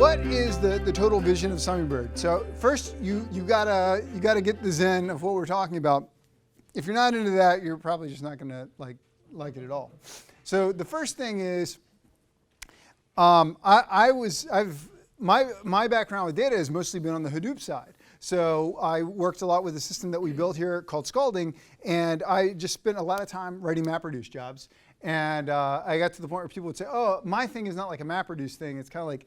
what is the total vision of Summingbird? So first, you gotta get the zen of what we're talking about. If you're not into that, you're probably just not gonna like it at all. So the first thing is, my background with data has mostly been on the Hadoop side. So I worked a lot with a system that we built here called Scalding, and I just spent a lot of time writing MapReduce jobs. And I got to the point where people would say, "Oh, my thing is not like a MapReduce thing. It's kind of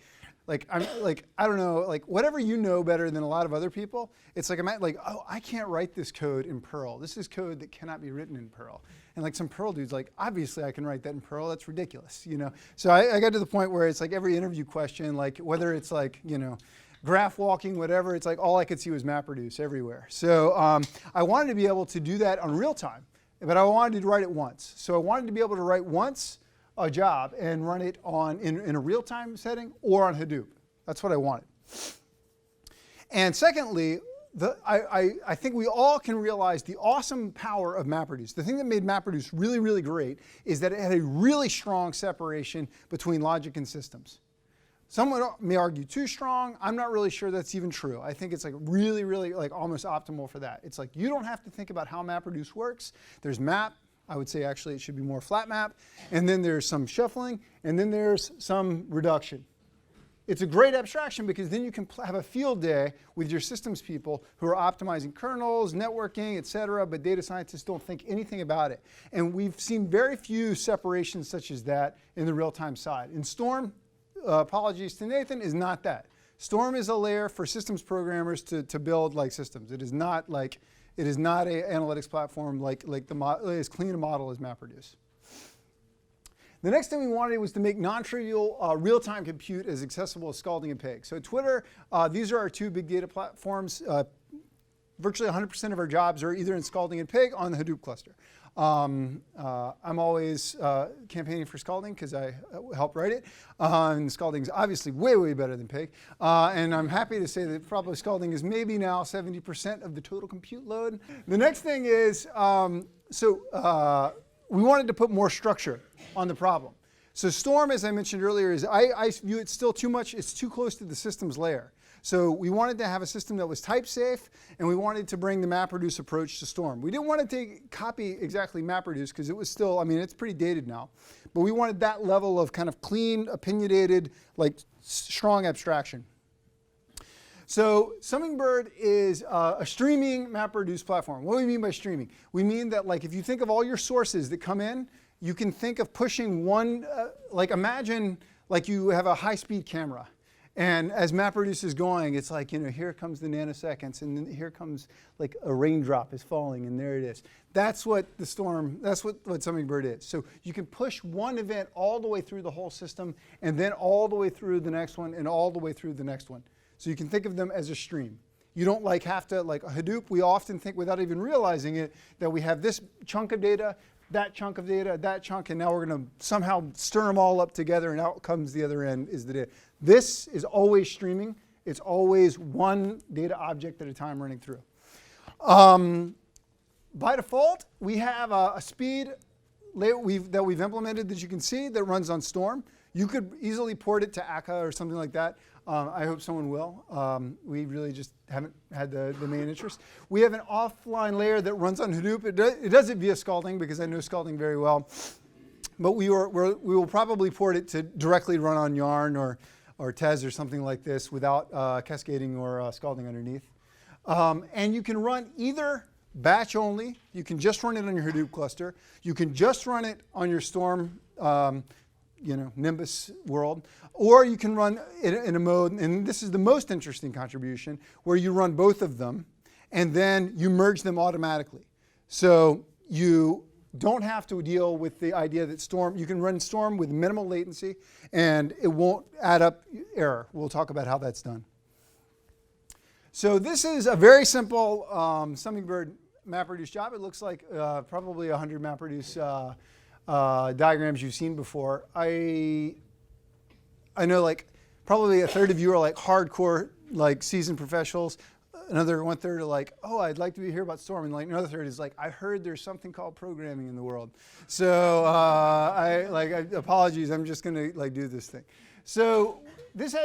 I don't know, like whatever you know better than a lot of other people. It's like oh, I can't write this code in Perl. This is code that cannot be written in Perl." And like some Perl dude's like, "Obviously I can write that in Perl. That's ridiculous, you know." So I got to the point where it's like every interview question, like whether it's like graph walking, whatever, it's like all I could see was MapReduce everywhere. So I wanted to be able to do that on real time. But I wanted to write it once. So I wanted to be able to write once a job and run it in a real-time setting or on Hadoop. That's what I wanted. And secondly, I think we all can realize the awesome power of MapReduce. The thing that made MapReduce really, really great is that it had a really strong separation between logic and systems. Someone may argue too strong. I'm not really sure that's even true. I think it's like really, really like almost optimal for that. It's like you don't have to think about how MapReduce works. There's map. I would say actually it should be more FlatMap. And then there's some shuffling. And then there's some reduction. It's a great abstraction because then you can have a field day with your systems people who are optimizing kernels, networking, et cetera, but data scientists don't think anything about it. And we've seen very few separations such as that in the real-time side. In Storm, apologies to Nathan, is not that. Storm is a layer for systems programmers to build like systems. It is not like an analytics platform like as clean a model as MapReduce. The next thing we wanted was to make non-trivial real-time compute as accessible as Scalding and Pig. So Twitter, these are our two big data platforms. Virtually 100% of our jobs are either in Scalding and Pig on the Hadoop cluster. I'm always campaigning for Scalding because I helped write it. And Scalding is obviously way, way better than Pig. And I'm happy to say that probably Scalding is maybe now 70% of the total compute load. The next thing is, we wanted to put more structure on the problem. So Storm, as I mentioned earlier, I view it still too much. It's too close to the systems layer. So we wanted to have a system that was type safe, and we wanted to bring the MapReduce approach to Storm. We didn't want to copy exactly MapReduce because it was still, it's pretty dated now. But we wanted that level of kind of clean, opinionated, like strong abstraction. So Summingbird is a streaming MapReduce platform. What do we mean by streaming? We mean that like if you think of all your sources that come in, you can think of pushing one, imagine like you have a high-speed camera. And as MapReduce is going, it's like, here comes the nanoseconds, and then here comes like a raindrop is falling, and there it is. That's what the Storm, that's what Summingbird is. So you can push one event all the way through the whole system, and then all the way through the next one, and all the way through the next one. So you can think of them as a stream. You don't have to, like Hadoop, we often think without even realizing it, that we have this chunk of data, that chunk of data, that chunk, and now we're going to somehow stir them all up together, and out comes the other end is the data. This is always streaming. It's always one data object at a time running through. By default, we have a speed layer that we've implemented that you can see that runs on Storm. You could easily port it to Akka or something like that. I hope someone will. We really just haven't had the main interest. We have an offline layer that runs on Hadoop. It does it via Scalding because I know Scalding very well. But we will probably port it to directly run on Yarn or Tez or something like this without cascading or Scalding underneath. And you can run either batch only. You can just run it on your Hadoop cluster. You can just run it on your Storm Nimbus world, or you can run it in a mode, and this is the most interesting contribution, where you run both of them, and then you merge them automatically. So you don't have to deal with the idea that Storm, you can run Storm with minimal latency, and it won't add up error. We'll talk about how that's done. So this is a very simple Summingbird MapReduce job. It looks like probably 100 MapReduce diagrams you've seen before. I know like probably a third of you are like hardcore like seasoned professionals. another 1/3 are like, oh, I'd like to be here about Storm. And like another third is like, I heard there's something called programming in the world. So apologies, I'm just going to like do this thing. So this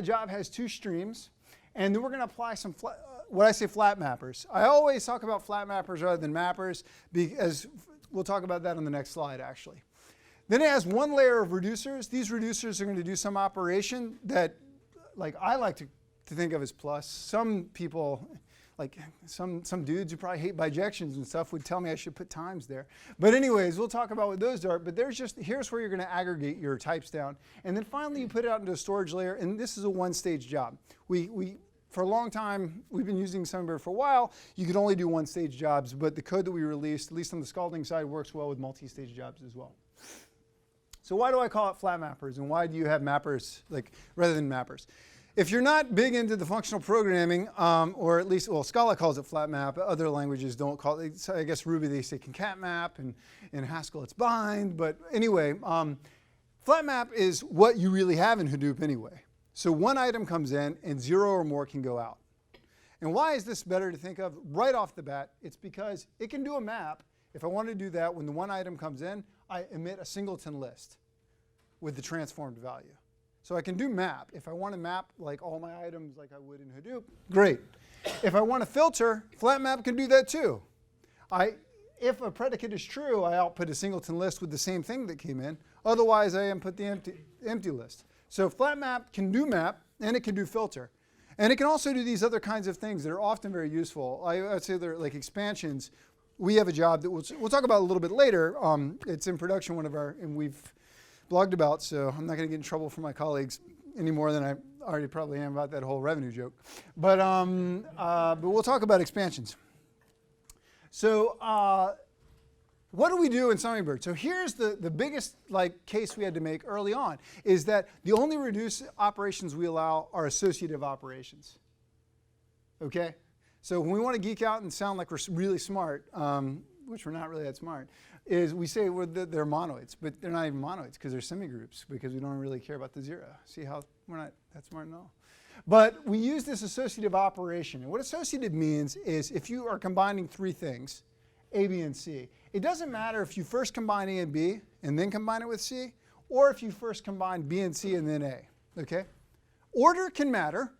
job has 2 streams, and then we're going to apply some what I say flat mappers. I always talk about flat mappers rather than mappers, because we'll talk about that on the next slide actually. Then it has 1 layer of reducers. These reducers are going to do some operation that like I like to think of as plus. Some people, like some dudes who probably hate bijections and stuff would tell me I should put times there. But anyways, we'll talk about what those are. But here's where you're going to aggregate your types down. And then finally you put it out into a storage layer, and this is a 1-stage job. For a long time, we've been using Summingbird for a while. You could only do 1-stage jobs, but the code that we released, at least on the scalding side, works well with multi-stage jobs as well. So why do I call it flat mappers, and why do you have mappers rather than mappers? If you're not big into the functional programming, or at least, well, Scala calls it flat map. Other languages don't call it. So I guess Ruby, they say concat map, and in Haskell it's bind. But anyway, flat map is what you really have in Hadoop anyway. So 1 item comes in, and 0 or more can go out. And why is this better to think of right off the bat? It's because it can do a map. If I want to do that, when the 1 item comes in, I emit a singleton list with the transformed value. So I can do map. If I want to map like all my items like I would in Hadoop, great. If I want to filter, FlatMap can do that too. If a predicate is true, I output a singleton list with the same thing that came in. Otherwise, I input the empty list. So FlatMap can do map, and it can do filter. And it can also do these other kinds of things that are often very useful. I'd say they're like expansions. We have a job that we'll talk about a little bit later. It's in production, and we've blogged about, so I'm not going to get in trouble from my colleagues any more than I already probably am about that whole revenue joke. But we'll talk about expansions. So what do we do in Summingbird? So here's the biggest case we had to make early on, is that the only reduce operations we allow are associative operations. Okay? So when we want to geek out and sound like we're really smart, which we're not really that smart, is we say they're monoids, but they're not even monoids because they're semigroups, because we don't really care about the 0. See how we're not that smart at all? But we use this associative operation. And what associative means is if you are combining 3 things, A, B, and C, it doesn't matter if you first combine A and B and then combine it with C, or if you first combine B and C and then A. Okay? Order can matter.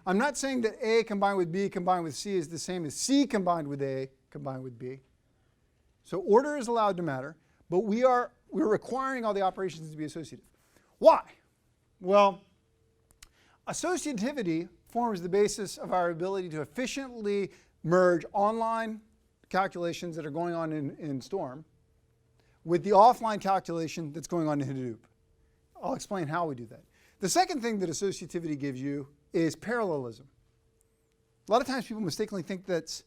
I'm not saying that A combined with B combined with C is the same as C combined with A combined with B. So order is allowed to matter, but we're requiring all the operations to be associative. Why? Well, associativity forms the basis of our ability to efficiently merge online calculations that are going on in Storm with the offline calculation that's going on in Hadoop. I'll explain how we do that. The second thing that associativity gives you is parallelism. A lot of times people mistakenly think that's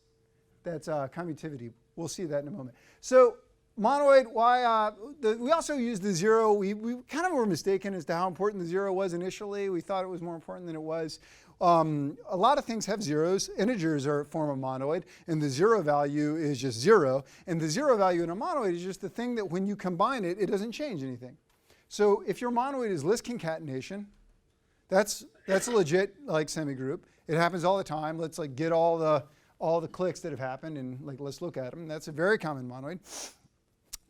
commutativity. We'll see that in a moment. So monoid, we also use the 0. We kind of were mistaken as to how important the 0 was initially. We thought it was more important than it was. A lot of things have zeros. Integers are a form of monoid, and the 0 value is just 0. And the 0 value in a monoid is just the thing that when you combine it, it doesn't change anything. So if your monoid is list concatenation, that's a legit semigroup. It happens all the time. Let's get all the clicks that have happened and let's look at them. That's a very common monoid.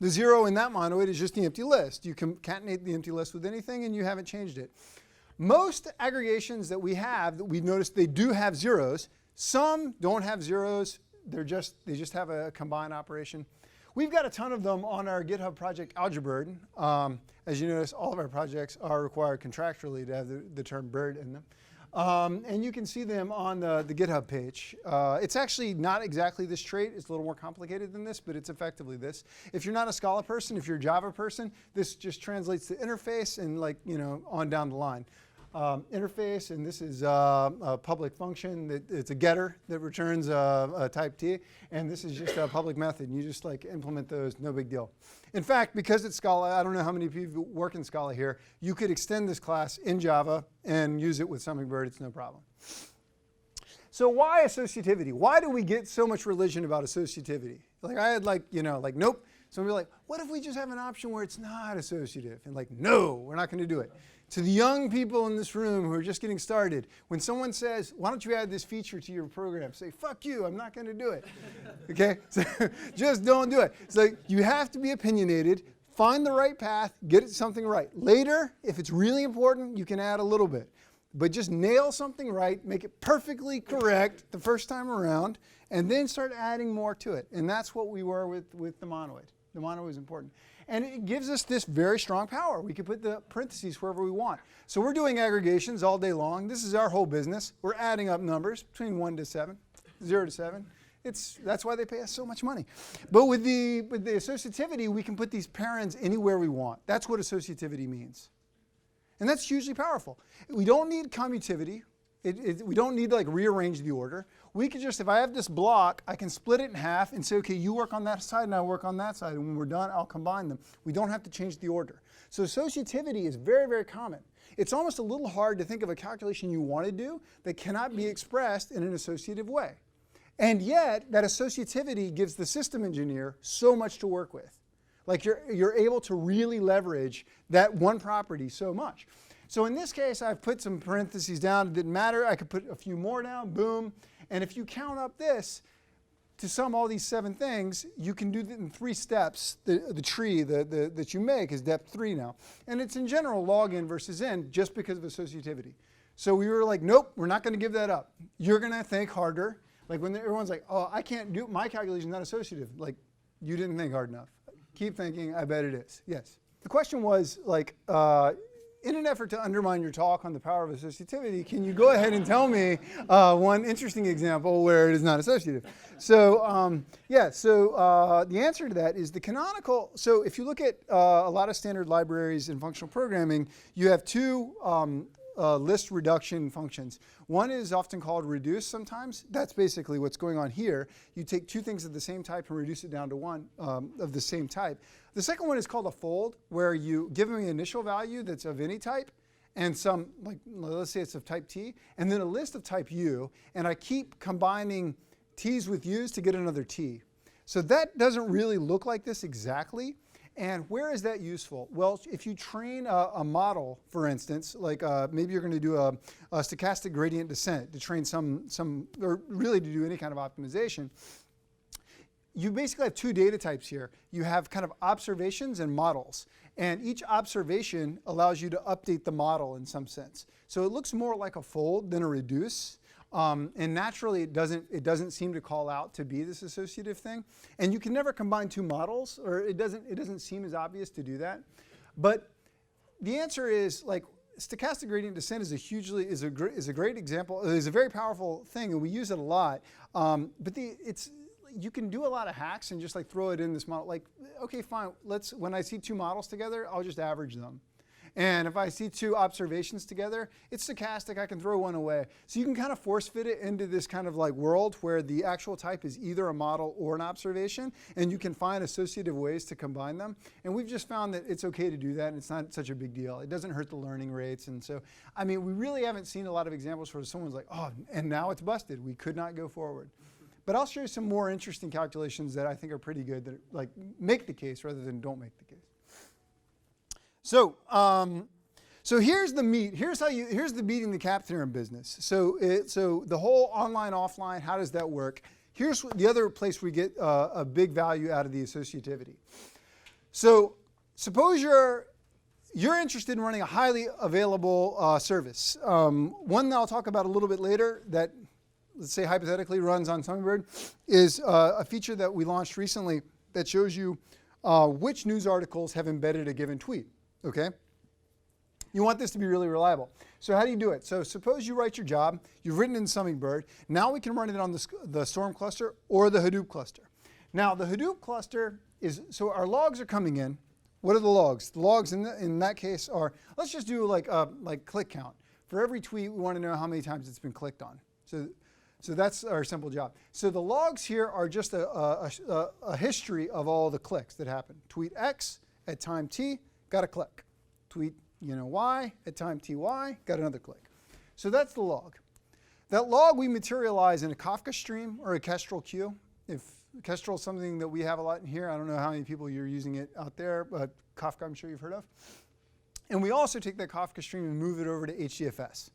The 0 in that monoid is just the empty list. You concatenate the empty list with anything and you haven't changed it. Most aggregations that we have, that we've noticed, they do have zeros. Some don't have zeros. They just have a combine operation. We've got a ton of them on our GitHub project Algebra. As you notice, all of our projects are required contractually to have the term bird in them. And you can see them on the GitHub page. It's actually not exactly this trait. It's a little more complicated than this, but it's effectively this. If you're not a Scala person, if you're a Java person, this just translates to interface and on down the line. Interface, and this is a public function. It's a getter that returns a type T, and this is just a public method. And you just implement those, no big deal. In fact, because it's Scala, I don't know how many people work in Scala here, you could extend this class in Java and use it with Summingbird. It's no problem. So why associativity? Why do we get so much religion about associativity? I had nope. Somebody what if we just have an option where it's not associative? And no, we're not going to do it. To the young people in this room who are just getting started, when someone says, why don't you add this feature to your program? Say, fuck you, I'm not going to do it. Okay? So just don't do it. So you have to be opinionated, find the right path, get something right. Later, if it's really important, you can add a little bit. But just nail something right, make it perfectly correct the first time around, and then start adding more to it. And that's what we were with the monoid. The monoid is important. And it gives us this very strong power. We can put the parentheses wherever we want. So we're doing aggregations all day long. This is our whole business. We're adding up numbers between 1 to 7, 0 to 7. That's why they pay us so much money. But with the associativity, we can put these parens anywhere we want. That's what associativity means. And that's hugely powerful. We don't need commutativity. We don't need to like rearrange the order. We could just, if I have this block, I can split it in half and say, okay, you work on that side and I work on that side. And when we're done, I'll combine them. We don't have to change the order. So associativity is very, very common. It's almost a little hard to think of a calculation you want to do that cannot be expressed in an associative way. And yet, that associativity gives the system engineer so much to work with. Like you're able to really leverage that one property so much. So in this case, I've put some parentheses down. It didn't matter. I could put a few more down. Boom. And if you count up this, to sum all these 7 things, you can do it in 3 steps. The tree that you make is depth 3 now. And it's in general log n versus n just because of associativity. So we were like, nope, we're not going to give that up. You're going to think harder. Like when everyone's like, oh, I can't do, my calculation is not associative. Like, you didn't think hard enough. Keep thinking, I bet it is. Yes. The question was like, in an effort to undermine your talk on the power of associativity, can you go ahead and tell me one interesting example where it is not associative? So the answer to that is the canonical. So if you look at a lot of standard libraries in functional programming, you have 2 list reduction functions. One is often called reduce sometimes. That's basically what's going on here. You take 2 things of the same type and reduce it down to 1 of the same type. The second one is called a fold, where you give them an initial value that's of any type, and some, like let's say it's of type T, and then a list of type U, and I keep combining T's with U's to get another T. So that doesn't really look like this exactly. And where is that useful? Well, if you train a model, for instance, like maybe you're going to do a stochastic gradient descent to train or really to do any kind of optimization, you basically have 2 data types here. You have kind of observations and models. And each observation allows you to update the model in some sense. So it looks more like a fold than a reduce. And naturally, it doesn't seem to call out to be this associative thing. And you can never combine 2 models, or it doesn't seem as obvious to do that. But the answer is, like, stochastic gradient descent is a great example. It's a very powerful thing, and we use it a lot. But you can do a lot of hacks and just like throw it in this model. Like, okay, fine. When I see 2 models together, I'll just average them. And if I see 2 observations together, it's stochastic, I can throw one away. So you can kind of force fit it into this kind of like world where the actual type is either a model or an observation, and you can find associative ways to combine them. And we've just found that it's okay to do that, and it's not such a big deal. It doesn't hurt the learning rates. And so, I mean, we really haven't seen a lot of examples where someone's like, oh, and now it's busted. We could not go forward. But I'll show you some more interesting calculations that I think are pretty good, that like make the case rather than don't make the case. So here's the meat. Here's the beating the cap theorem business. So the whole online offline, how does that work? Here's the other place we get a big value out of the associativity. So suppose you're interested in running a highly available service. One that I'll talk about a little bit later that, let's say hypothetically, runs on Summingbird is a feature that we launched recently that shows you which news articles have embedded a given tweet. Okay? You want this to be really reliable. So how do you do it? So suppose you write your job, you've written in Summingbird. Now we can run it on the Storm cluster or the Hadoop cluster. Now the Hadoop cluster is, so our logs are coming in. What are the logs? The logs in that case are, let's just do like click count. For every tweet, we want to know how many times it's been clicked on. So that's our simple job. So the logs here are just a history of all the clicks that happen. Tweet X at time T, got a click. Tweet Y at time ty, got another click. So that's the log. That log we materialize in a Kafka stream or a Kestrel queue. If Kestrel is something that we have a lot in here, I don't know how many people you're using it out there, but Kafka I'm sure you've heard of. And we also take that Kafka stream and move it over to HDFS.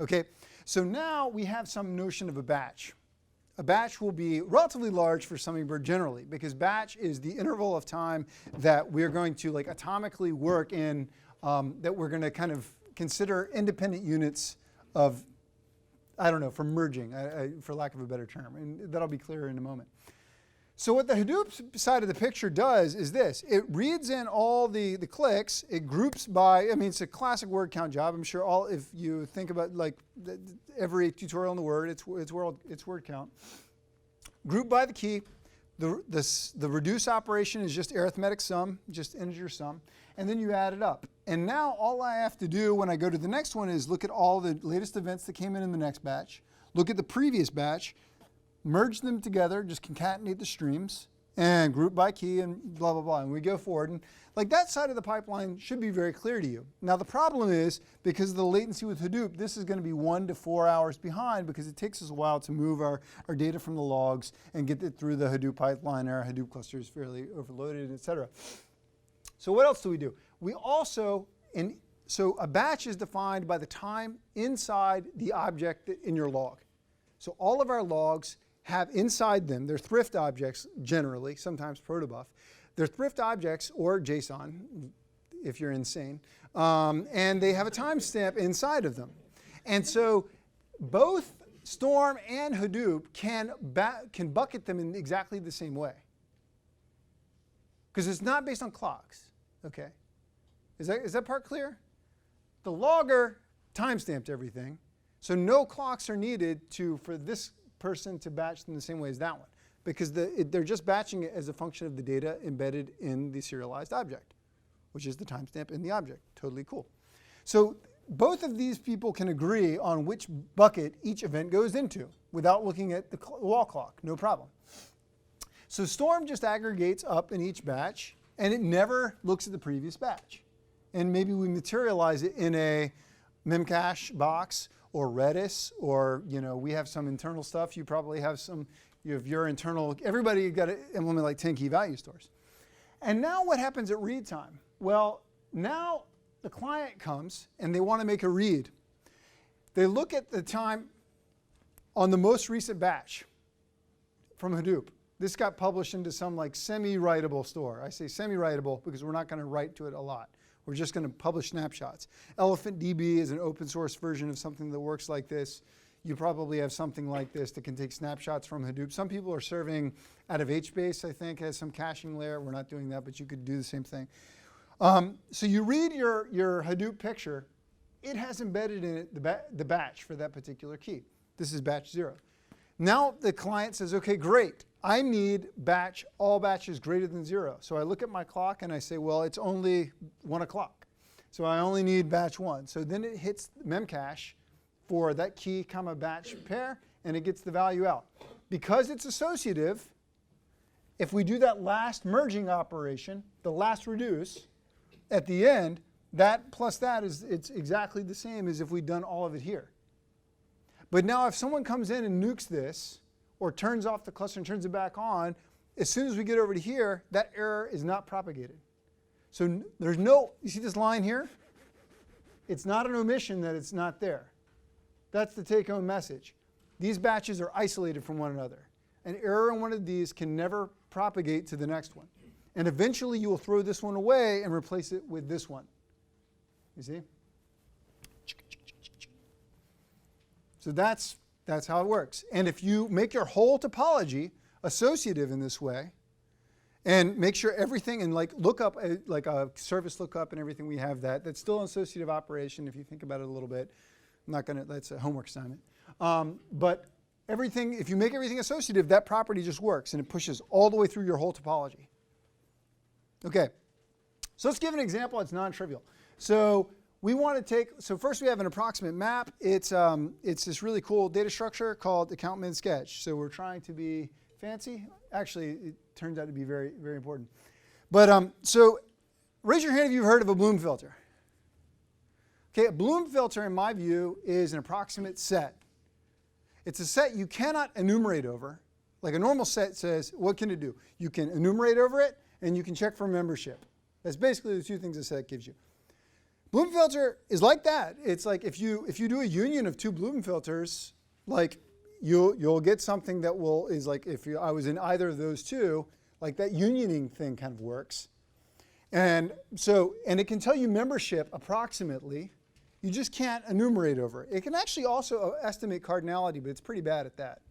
Okay, so now we have some notion of a batch. A batch will be relatively large for Summingbird generally, because batch is the interval of time that we're going to like atomically work in, that we're going to kind of consider independent units of, I don't know, for merging, for lack of a better term. And that'll be clearer in a moment. So what the Hadoop side of the picture does is this. It reads in all the clicks. It groups by, I mean, it's a classic word count job. I'm sure if you think about like every tutorial in the Word, it's word count. Group by the key. The reduce operation is just arithmetic sum, just integer sum. And then you add it up. And now all I have to do when I go to the next one is look at all the latest events that came in the next batch, look at the previous batch, merge them together, just concatenate the streams, and group by key, and blah, blah, blah. And we go forward. And like that side of the pipeline should be very clear to you. Now the problem is, because of the latency with Hadoop, this is going to be 1 to 4 hours behind because it takes us a while to move our data from the logs and get it through the Hadoop pipeline. Our Hadoop cluster is fairly overloaded, et cetera. So what else do we do? We also, so a batch is defined by the time inside the object in your log. So all of our logs have inside them, they're thrift objects generally, sometimes protobuf. They're thrift objects or JSON, if you're insane, and they have a timestamp inside of them. And so both Storm and Hadoop can bucket them in exactly the same way. Because it's not based on clocks, okay? Is that part clear? The logger timestamped everything, so no clocks are needed for this person to batch them the same way as that one, because they're just batching it as a function of the data embedded in the serialized object, which is the timestamp in the object. Totally cool. So both of these people can agree on which bucket each event goes into without looking at the wall clock, no problem. So Storm just aggregates up in each batch, and it never looks at the previous batch. And maybe we materialize it in a memcache box or Redis, or we have some internal stuff. You probably have some, you have your internal, everybody got to implement like 10 key value stores. And now what happens at read time? Well, now the client comes and they want to make a read. They look at the time on the most recent batch from Hadoop. This got published into some like semi-writable store. I say semi-writable because we're not going to write to it a lot. We're just going to publish snapshots. ElephantDB is an open source version of something that works like this. You probably have something like this that can take snapshots from Hadoop. Some people are serving out of HBase, I think, has some caching layer. We're not doing that, but you could do the same thing. So you read your Hadoop picture. It has embedded in it the batch for that particular key. This is batch 0. Now the client says, OK, great. I need all batches greater than 0. So I look at my clock and I say, well, it's only 1 o'clock. So I only need batch 1. So then it hits memcache for that key comma batch pair, and it gets the value out. Because it's associative, if we do that last merging operation, the last reduce, at the end, that plus that it's exactly the same as if we'd done all of it here. But now if someone comes in and nukes this, or turns off the cluster and turns it back on, as soon as we get over to here, that error is not propagated. So there's no, you see this line here? It's not an omission that it's not there. That's the take-home message. These batches are isolated from one another. An error in one of these can never propagate to the next one. And eventually you will throw this one away and replace it with this one. You see? So that's how it works. And if you make your whole topology associative in this way, and make sure everything, and like lookup, like a service lookup and everything, we have that. That's still an associative operation if you think about it a little bit. I'm not going to, that's a homework assignment. But everything, if you make everything associative, that property just works, and it pushes all the way through your whole topology. OK, so let's give an example that's non-trivial. So we want to take, so first we have an approximate map. It's this really cool data structure called account min sketch. So we're trying to be fancy. Actually, it turns out to be very, very important. But so raise your hand if you've heard of a Bloom filter. Okay, a Bloom filter, in my view, is an approximate set. It's a set you cannot enumerate over. Like a normal set says, what can it do? You can enumerate over it, and you can check for membership. That's basically the two things a set gives you. Bloom filter is like that. It's like if you do a union of two Bloom filters, like you'll get something that is like if I was in either of those two, like that unioning thing kind of works. And it can tell you membership approximately. You just can't enumerate over it. It can actually also estimate cardinality, but it's pretty bad at that.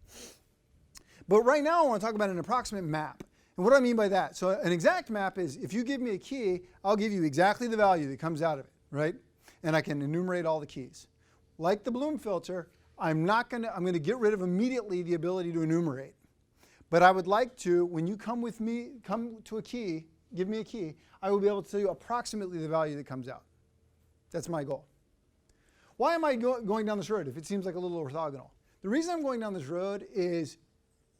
But right now I want to talk about an approximate map. And what do I mean by that? So an exact map is if you give me a key, I'll give you exactly the value that comes out of it, right? And I can enumerate all the keys. Like the Bloom filter, I'm going to get rid of immediately the ability to enumerate. But I would like to, when you come to a key, give me a key, I will be able to tell you approximately the value that comes out. That's my goal. Why am I going down this road if it seems like a little orthogonal? The reason I'm going down this road is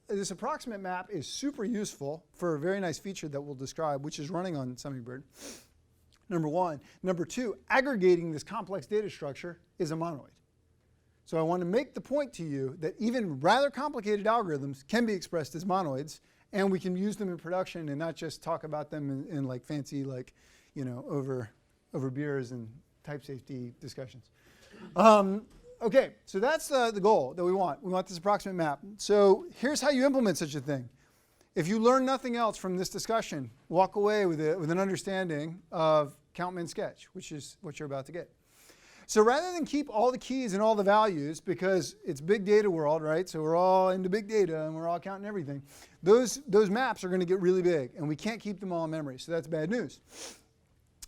this approximate map is super useful for a very nice feature that we'll describe, which is running on Summingbird, number one. Number two, aggregating this complex data structure is a monoid. So I want to make the point to you that even rather complicated algorithms can be expressed as monoids, and we can use them in production and not just talk about them in like fancy, like, you know, over beers and type safety discussions. Okay, so that's the goal that we want. We want this approximate map. So here's how you implement such a thing. If you learn nothing else from this discussion, walk away with an understanding of count, min, sketch, which is what you're about to get. So rather than keep all the keys and all the values, because it's big data world, right? So we're all into big data and we're all counting everything. Those maps are going to get really big, and we can't keep them all in memory. So that's bad news.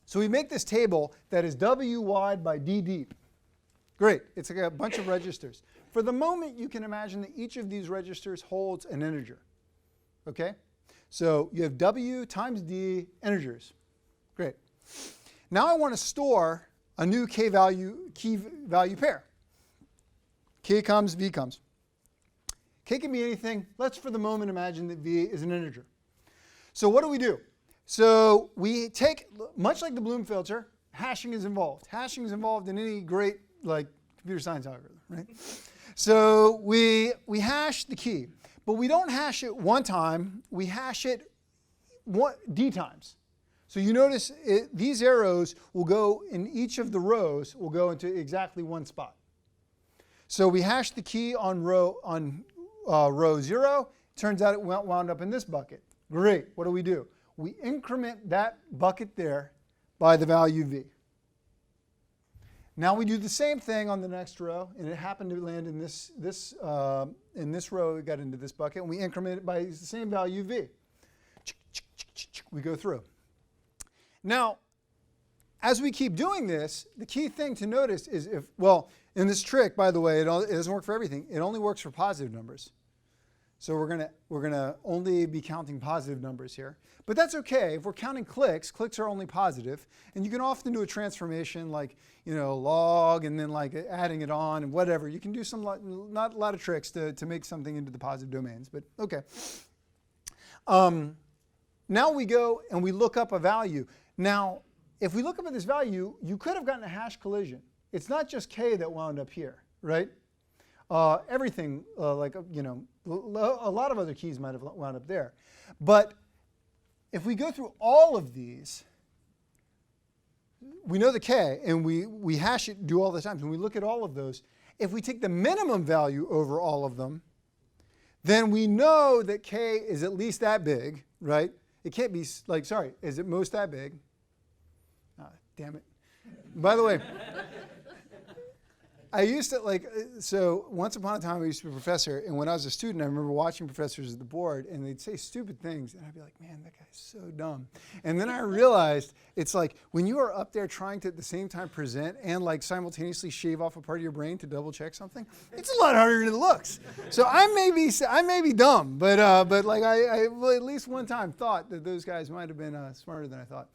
So we make this table that is W wide by D deep. Great. It's like a bunch of registers. For the moment, you can imagine that each of these registers holds an integer. Okay? So you have W times D integers. Great. Now I want to store a new key value pair. K comes, V comes. K can be anything. Let's, for the moment, imagine that V is an integer. So what do? So we take, much like the Bloom filter, hashing is involved. Hashing is involved in any great like computer science algorithm, right? So we hash the key, but we don't hash it one time. We hash it D times. So you notice these arrows will go in each of the rows will go into exactly one spot. So we hash the key on row 0. Turns out it wound up in this bucket. Great. What do? We increment that bucket there by the value V. Now we do the same thing on the next row, and it happened to land in this row. It got into this bucket, and we increment it by the same value V. We go through. Now, as we keep doing this, the key thing to notice is in this trick, by the way, it doesn't work for everything. It only works for positive numbers. So we're gonna only be counting positive numbers here. But that's okay. If we're counting clicks are only positive. And you can often do a transformation like, you know, log and then like adding it on and whatever. You can do not a lot of tricks to make something into the positive domains, but okay. Now we go and we look up a value. Now, if we look up at this value, you could have gotten a hash collision. It's not just K that wound up here, right? Everything, like, you know, a lot of other keys might have wound up there. But if we go through all of these, we know the K, and we hash it, do all the times, and we look at all of those. If we take the minimum value over all of them, then we know that K is at least that big, right? It can't be, like, sorry, is it most that big? Damn it. By the way, I used to, so once upon a time I used to be a professor, and when I was a student, I remember watching professors at the board, and they'd say stupid things, and I'd be like, man, that guy's so dumb. And then I realized it's like when you are up there trying to at the same time present and like simultaneously shave off a part of your brain to double check something, it's a lot harder than it looks. So I may be dumb, but like I at least one time thought that those guys might have been smarter than I thought.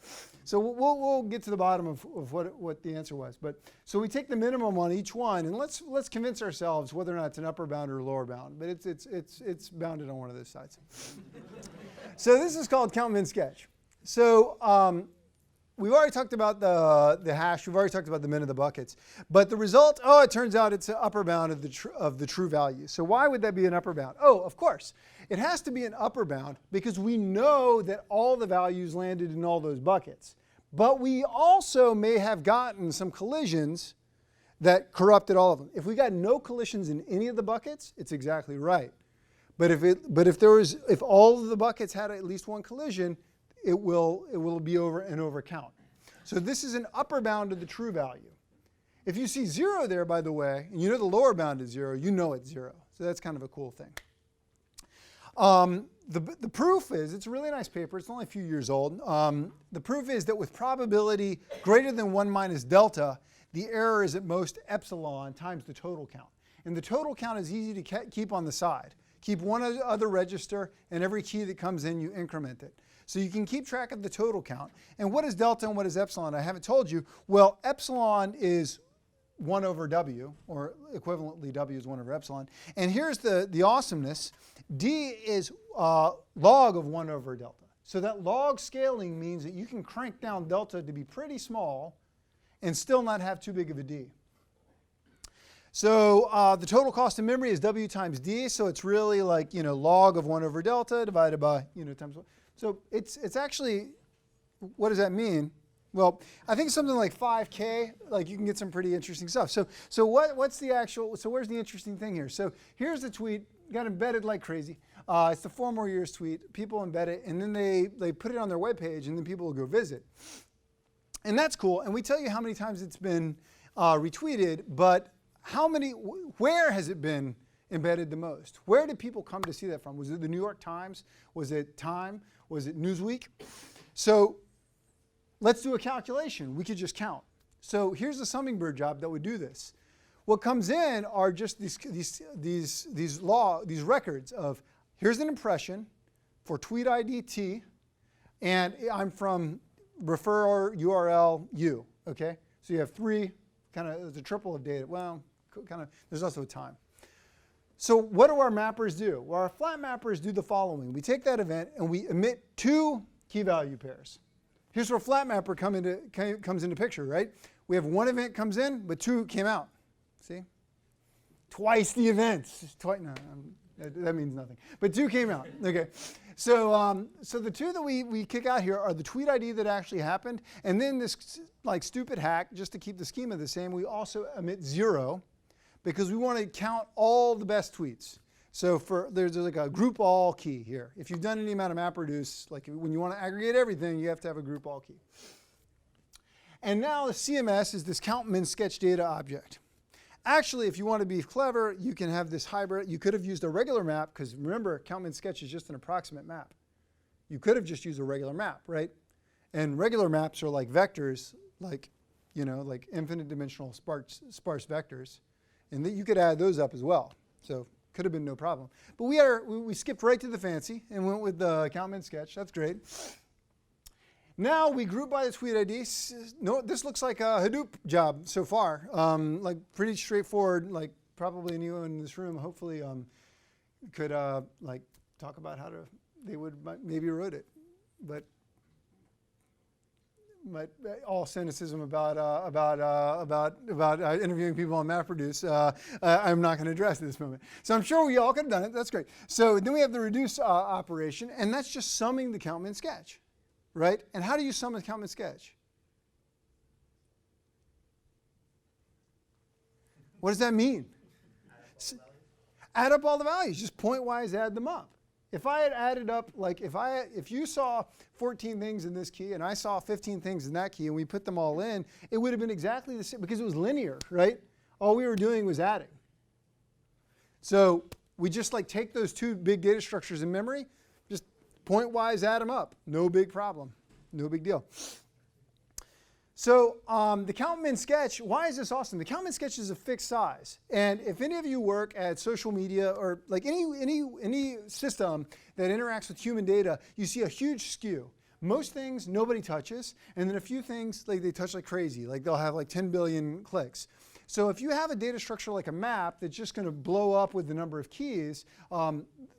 So we'll get to the bottom of what the answer was. But so we take the minimum on each one, and let's convince ourselves whether or not it's an upper bound or a lower bound. But it's bounded on one of those sides. So this is called count, min, sketch. So we've already talked about the hash. We've already talked about the min of the buckets. But the result, it turns out it's an upper bound of the true value. So why would that be an upper bound? Oh, of course. It has to be an upper bound because we know that all the values landed in all those buckets. But we also may have gotten some collisions that corrupted all of them. If we got no collisions in any of the buckets, it's exactly right. But if all of the buckets had at least one collision, it will be an overcount. So this is an upper bound of the true value. If you see 0 there, by the way, and you know the lower bound is 0, you know it's 0. So that's kind of a cool thing. The proof is, it's a really nice paper, it's only a few years old. The proof is that with probability greater than 1 minus delta, the error is at most epsilon times the total count. And the total count is easy to keep on the side. Keep one other register, and every key that comes in, you increment it. So you can keep track of the total count. And what is delta and what is epsilon? I haven't told you. Well, epsilon is 1 over w, or equivalently w is 1 over epsilon. And here's the awesomeness. D is log of 1 over delta. So that log scaling means that you can crank down delta to be pretty small and still not have too big of a D. So the total cost of memory is w times d, so it's really like, log of 1 over delta divided by, times 1. So it's actually, what does that mean? Well, I think something like 5K, like you can get some pretty interesting stuff. So what's the actual, so where's the interesting thing here? So here's the tweet, got embedded like crazy. It's the 4 more years tweet. People embed it, and then they put it on their webpage, and then people will go visit. And that's cool, and we tell you how many times it's been retweeted, but where has it been embedded the most? Where did people come to see that from? Was it the New York Times? Was it Time? Was it Newsweek? So let's do a calculation. We could just count. So here's the Summingbird job that would do this. What comes in are just these records of, here's an impression for tweet ID T, and I'm from refer URL U, okay? So you have 3, kind of the triple of data. Well, kind of, there's also a time. So what do our mappers do? Well, our flat mappers do the following. We take that event and we emit 2 key value pairs. Here's where flat mapper comes into picture, right? We have 1 event comes in, but 2 came out. See? Twice the events. No, that means nothing. But 2 came out. Okay. So the 2 that we kick out here are the tweet ID that actually happened, and then this like stupid hack, just to keep the schema the same, we also emit 0 because we want to count all the best tweets. So there's like a group all key here. If you've done any amount of MapReduce, like when you want to aggregate everything, you have to have a group all key. And now the CMS is this count min sketch data object. Actually, if you want to be clever, you can have this hybrid. You could have used a regular map, because remember, count min sketch is just an approximate map. You could have just used a regular map, right? And regular maps are like vectors, like infinite dimensional sparse vectors. And you could add those up as well. So could have been no problem. But we skipped right to the fancy and went with the count min sketch. That's great. Now we group by the tweet ID. No, this looks like a Hadoop job so far. Like pretty straightforward. Like probably anyone in this room hopefully could like talk about how they would maybe wrote it, but all cynicism about interviewing people on MapReduce, I'm not going to address at this moment. So I'm sure we all could have done it. That's great. So then we have the reduce operation, and that's just summing the count min sketch. Right? And how do you sum a count min sketch? What does that mean? Add up all the values. Just point-wise add them up. If I had added up, like if you saw 14 things in this key and I saw 15 things in that key and we put them all in, it would have been exactly the same because it was linear, right? All we were doing was adding. So we just like take those 2 big data structures in memory, point-wise add them up. No big problem. No big deal. So the count min sketch, why is this awesome? The count min sketch is a fixed size. And if any of you work at social media or like any system that interacts with human data, you see a huge skew. Most things nobody touches, and then a few things like they touch like crazy. Like they'll have like 10 billion clicks. So if you have a data structure like a map that's just going to blow up with the number of keys,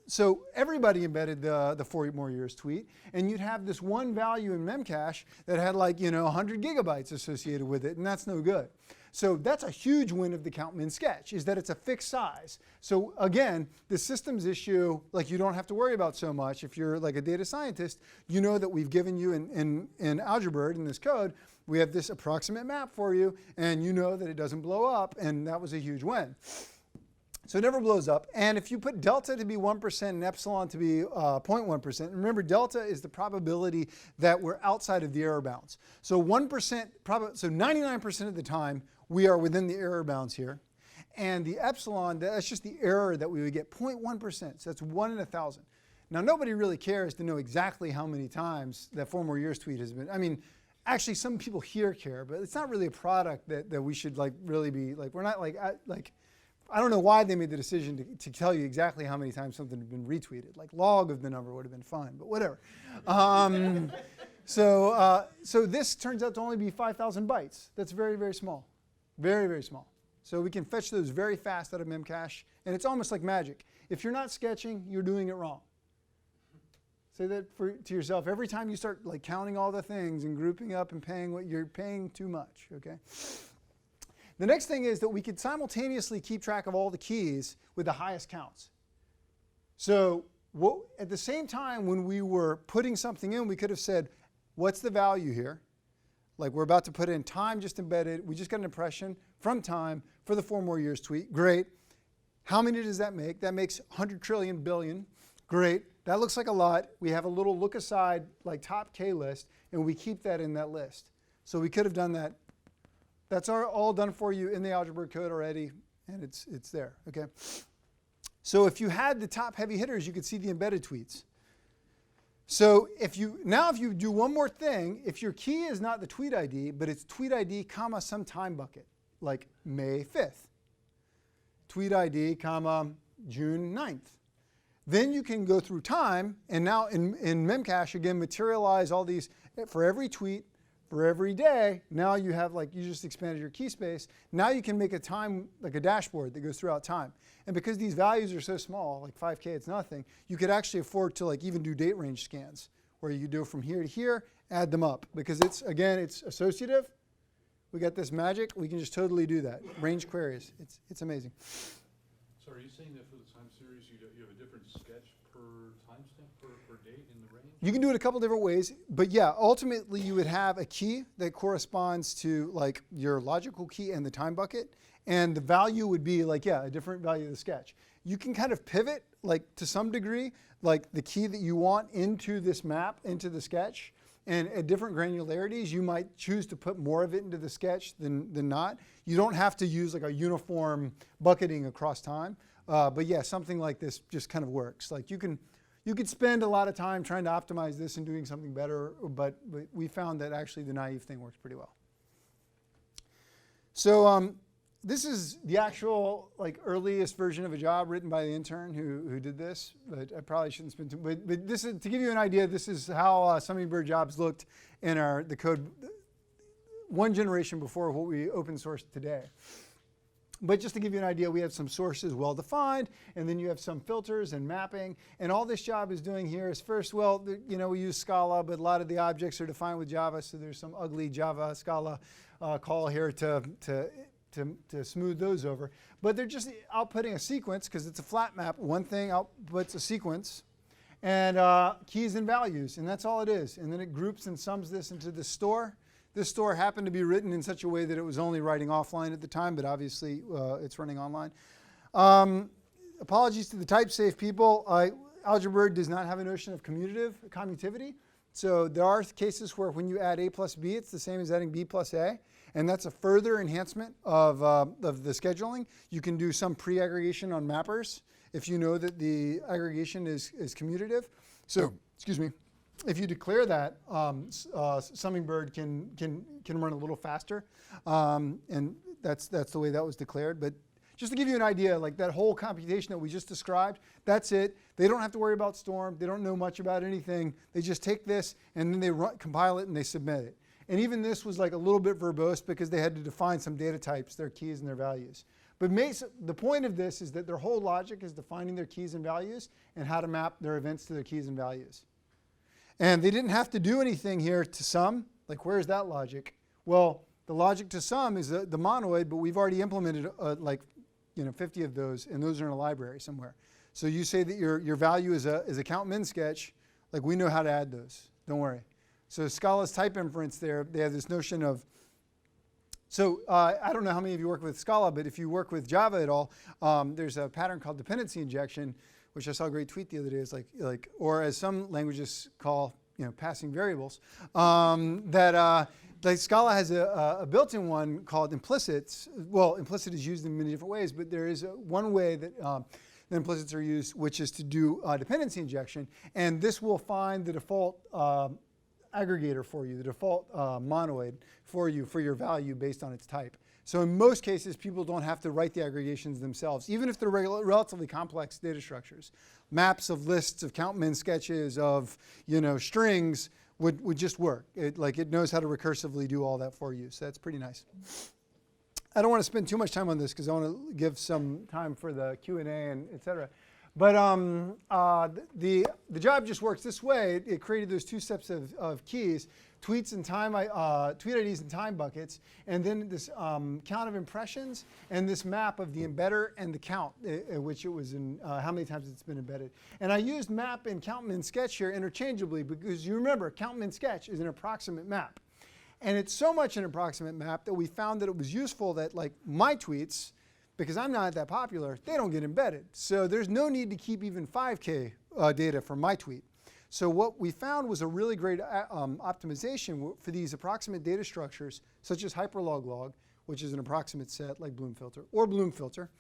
so everybody embedded the 4 more years tweet, and you'd have this one value in memcache that had like 100 gigabytes associated with it, and that's no good. So that's a huge win of the count min sketch, is that it's a fixed size. So again, the systems issue, like you don't have to worry about so much. If you're like a data scientist, you know that we've given you in Algebra, in this code, we have this approximate map for you, and you know that it doesn't blow up, and that was a huge win. So it never blows up. And if you put delta to be 1% and epsilon to be 0.1%, remember delta is the probability that we're outside of the error bounds. So 1%, so 99% of the time we are within the error bounds here. And the epsilon, that's just the error that we would get, 0.1%. So that's 1 in 1,000. Now nobody really cares to know exactly how many times that 4 more years tweet has been. I mean, actually some people here care, but it's not really a product that we should like really be, like we're not like, I don't know why they made the decision to tell you exactly how many times something had been retweeted. Like log of the number would have been fine, but whatever. So this turns out to only be 5,000 bytes. That's very, very small. Very, very small. So we can fetch those very fast out of memcache, and it's almost like magic. If you're not sketching, you're doing it wrong. Say that to yourself every time you start like counting all the things and grouping up and paying what you're paying too much, okay? The next thing is that we could simultaneously keep track of all the keys with the highest counts. So at the same time when we were putting something in, we could have said, what's the value here? Like we're about to put in time just embedded. We just got an impression from time for the 4 more years tweet. Great. How many does that make? That makes 100 trillion billion. Great. That looks like a lot. We have a little look aside like top K list, and we keep that in that list. So we could have done that. That's all done for you in the algebra code already, and it's there, okay? So if you had the top heavy hitters, you could see the embedded tweets. So if you do one more thing, if your key is not the tweet ID, but it's tweet ID comma some time bucket, like May 5th, tweet ID comma June 9th, then you can go through time, and now in memcache, again, materialize all these for every tweet, for every day. Now you have, like, you just expanded your key space. Now you can make a time, like a dashboard that goes throughout time. And because these values are so small, like 5K, it's nothing, you could actually afford to like even do date range scans, where you do from here to here, add them up. Because it's, again, it's associative. We got this magic. We can just totally do that. Range queries. It's amazing. So are you saying that for the time series, you have a different sketch per timestamp, per date in the range? You can do it a couple different ways, but yeah, ultimately you would have a key that corresponds to like your logical key and the time bucket, and the value would be like, yeah, a different value of the sketch. You can kind of pivot, like to some degree, like the key that you want into this map, into the sketch, and at different granularities, you might choose to put more of it into the sketch than not. You don't have to use like a uniform bucketing across time, but yeah, something like this just kind of works. Like you could spend a lot of time trying to optimize this and doing something better, but we found that actually the naive thing works pretty well. So this is the actual like earliest version of a job written by the intern who did this, but I probably shouldn't spend too much. But this is, to give you an idea, this is how Summingbird jobs looked in the code one generation before what we open sourced today. But just to give you an idea, we have some sources well defined, and then you have some filters and mapping. And all this job is doing here is first, well, you know, we use Scala, but a lot of the objects are defined with Java, so there's some ugly Java Scala call here to smooth those over. But they're just outputting a sequence because it's a flat map. One thing outputs a sequence and keys and values, and that's all it is. And then it groups and sums this into the store. This store happened to be written in such a way that it was only writing offline at the time, but obviously it's running online. Apologies to the type-safe people. Algebra does not have a notion of commutativity. So there are cases where when you add A plus B, it's the same as adding B plus A. And that's a further enhancement of the scheduling. You can do some pre-aggregation on mappers if you know that the aggregation is commutative. So, excuse me. If you declare that, Summingbird can run a little faster, and that's the way that was declared. But just to give you an idea, like that whole computation that we just described, that's it. They don't have to worry about Storm. They don't know much about anything. They just take this and then they compile it and they submit it. And even this was like a little bit verbose because they had to define some data types, their keys and their values. But the point of this is that their whole logic is defining their keys and values and how to map their events to their keys and values. And they didn't have to do anything here to sum. Like, where's that logic? Well, The logic to sum is the monoid, but we've already implemented 50 of those, and those are in a library somewhere. So you say that your value is a count min sketch, like we know how to add those. Don't worry. So Scala's type inference there, they have this notion of, so I don't know how many of you work with Scala, but if you work with Java at all, there's a pattern called dependency injection, which I saw a great tweet the other day. It's like or as some languages call, passing variables. Like Scala has a built-in one called implicits. Well, implicit is used in many different ways, but there is one way that the implicits are used, which is to do dependency injection, and this will find the default aggregator for you, the default monoid for you for your value based on its type. So in most cases, people don't have to write the aggregations themselves, even if they're relatively complex data structures. Maps of lists of count min sketches of strings would just work. It knows how to recursively do all that for you. So that's pretty nice. I don't want to spend too much time on this because I want to give some time for the Q&A and et cetera. But the job just works this way. It created those two steps of keys, tweets and time, tweet IDs and time buckets, and then this count of impressions and this map of the embedder and the count, which it was in how many times it's been embedded. And I used map and count min sketch here interchangeably because you remember count min sketch is an approximate map. And it's so much an approximate map that we found that it was useful that like my tweets, because I'm not that popular, they don't get embedded. So there's no need to keep even 5K data from my tweet. So what we found was a really great optimization for these approximate data structures, such as hyperlog-log, which is an approximate set like Bloom filter, or Bloom filter.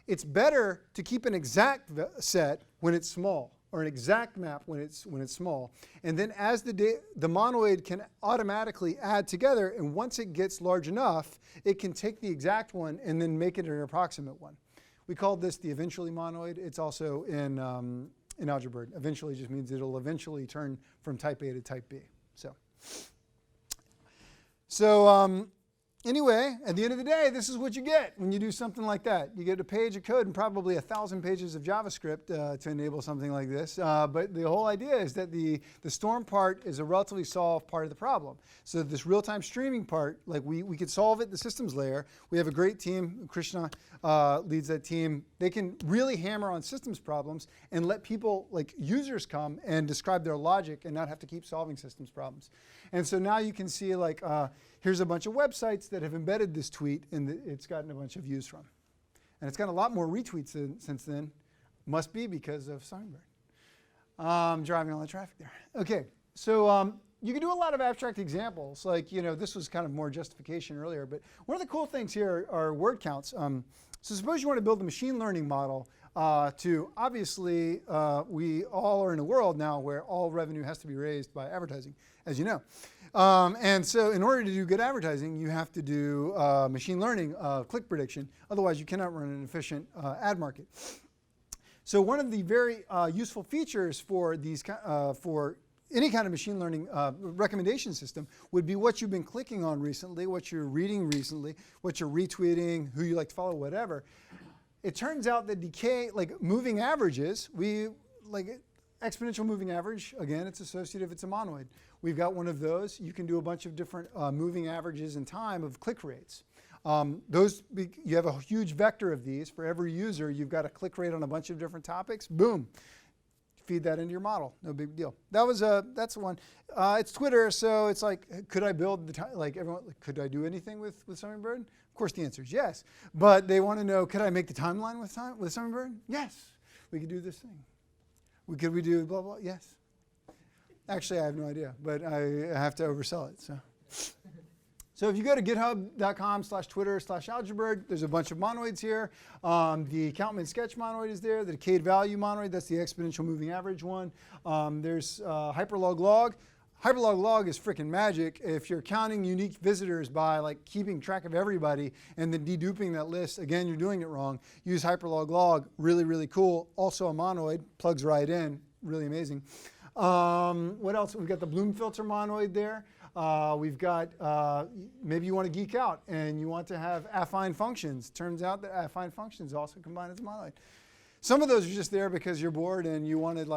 It's better to keep an exact set when it's small, or an exact map when it's small. And then as the monoid can automatically add together, and once it gets large enough, it can take the exact one and then make it an approximate one. We called this the eventually monoid. It's also in Algebra. Eventually just means it'll eventually turn from type A to type B. So anyway, at the end of the day, this is what you get when you do something like that. You get a page of code and probably 1,000 pages of JavaScript to enable something like this. But the whole idea is that the storm part is a relatively solved part of the problem. So this real-time streaming part, like we could solve it at the systems layer. We have a great team. Krishna leads that team. They can really hammer on systems problems and let people, like users, come and describe their logic and not have to keep solving systems problems. And so now you can see like, here's a bunch of websites that have embedded this tweet, and it's gotten a bunch of views from. And it's got a lot more retweets since then. Must be because of Summingbird. Driving all the traffic there. Okay, so you can do a lot of abstract examples. Like, this was kind of more justification earlier, but one of the cool things here are word counts. So suppose you want to build a machine learning model to, obviously, we all are in a world now where all revenue has to be raised by advertising, as you know. And so in order to do good advertising, you have to do machine learning, click prediction. Otherwise, you cannot run an efficient ad market. So one of the very useful features for these for any kind of machine learning recommendation system would be what you've been clicking on recently, what you're reading recently, what you're retweeting, who you like to follow, whatever. It turns out that decay, like moving averages, exponential moving average, again, it's associative, it's a monoid. We've got one of those. You can do a bunch of different moving averages in time of click rates. You have a huge vector of these. For every user, you've got a click rate on a bunch of different topics. Boom. Feed that into your model. No big deal. That's the one. It's Twitter, so it's like, could I build could I do anything with Summingbird? Of course, the answer is yes. But they want to know, could I make the timeline with Summingbird? Yes. We could do this thing. Could we do blah, blah? Yes. Actually, I have no idea, but I have to oversell it. So if you go to github.com/Twitter/Algebra, there's a bunch of monoids here. The count min sketch monoid is there. The decayed value monoid, that's the exponential moving average one. There's hyperlog-log. Hyperlog-log is freaking magic. If you're counting unique visitors by keeping track of everybody and then deduping that list, again, you're doing it wrong. Use hyperlog-log, really, really cool. Also a monoid, plugs right in, really amazing. What else? We've got the Bloom filter monoid there. We've got, maybe you want to geek out and you want to have affine functions. Turns out that affine functions also combine as a monoid. Some of those are just there because you're bored and you wanted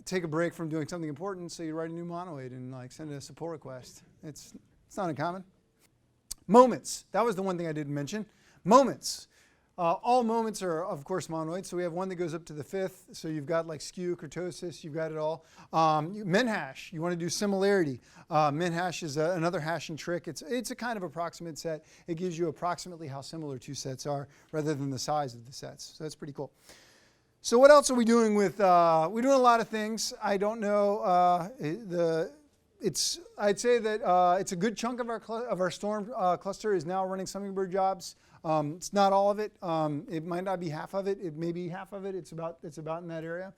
take a break from doing something important, so you write a new monoid and send a support request. It's not uncommon. Moments. That was the one thing I didn't mention. Moments. All moments are, of course, monoids. So we have one that goes up to the fifth. So you've got like skew, kurtosis, you've got it all. Menhash, you want to do similarity. Menhash is another hashing trick. It's a kind of approximate set. It gives you approximately how similar two sets are rather than the size of the sets. So that's pretty cool. So what else are we doing with, we're doing a lot of things. I don't know, I'd say that it's a good chunk of our storm cluster is now running Summingbird jobs. It's not all of it. It might not be half of it. It may be half of it. It's about in that area.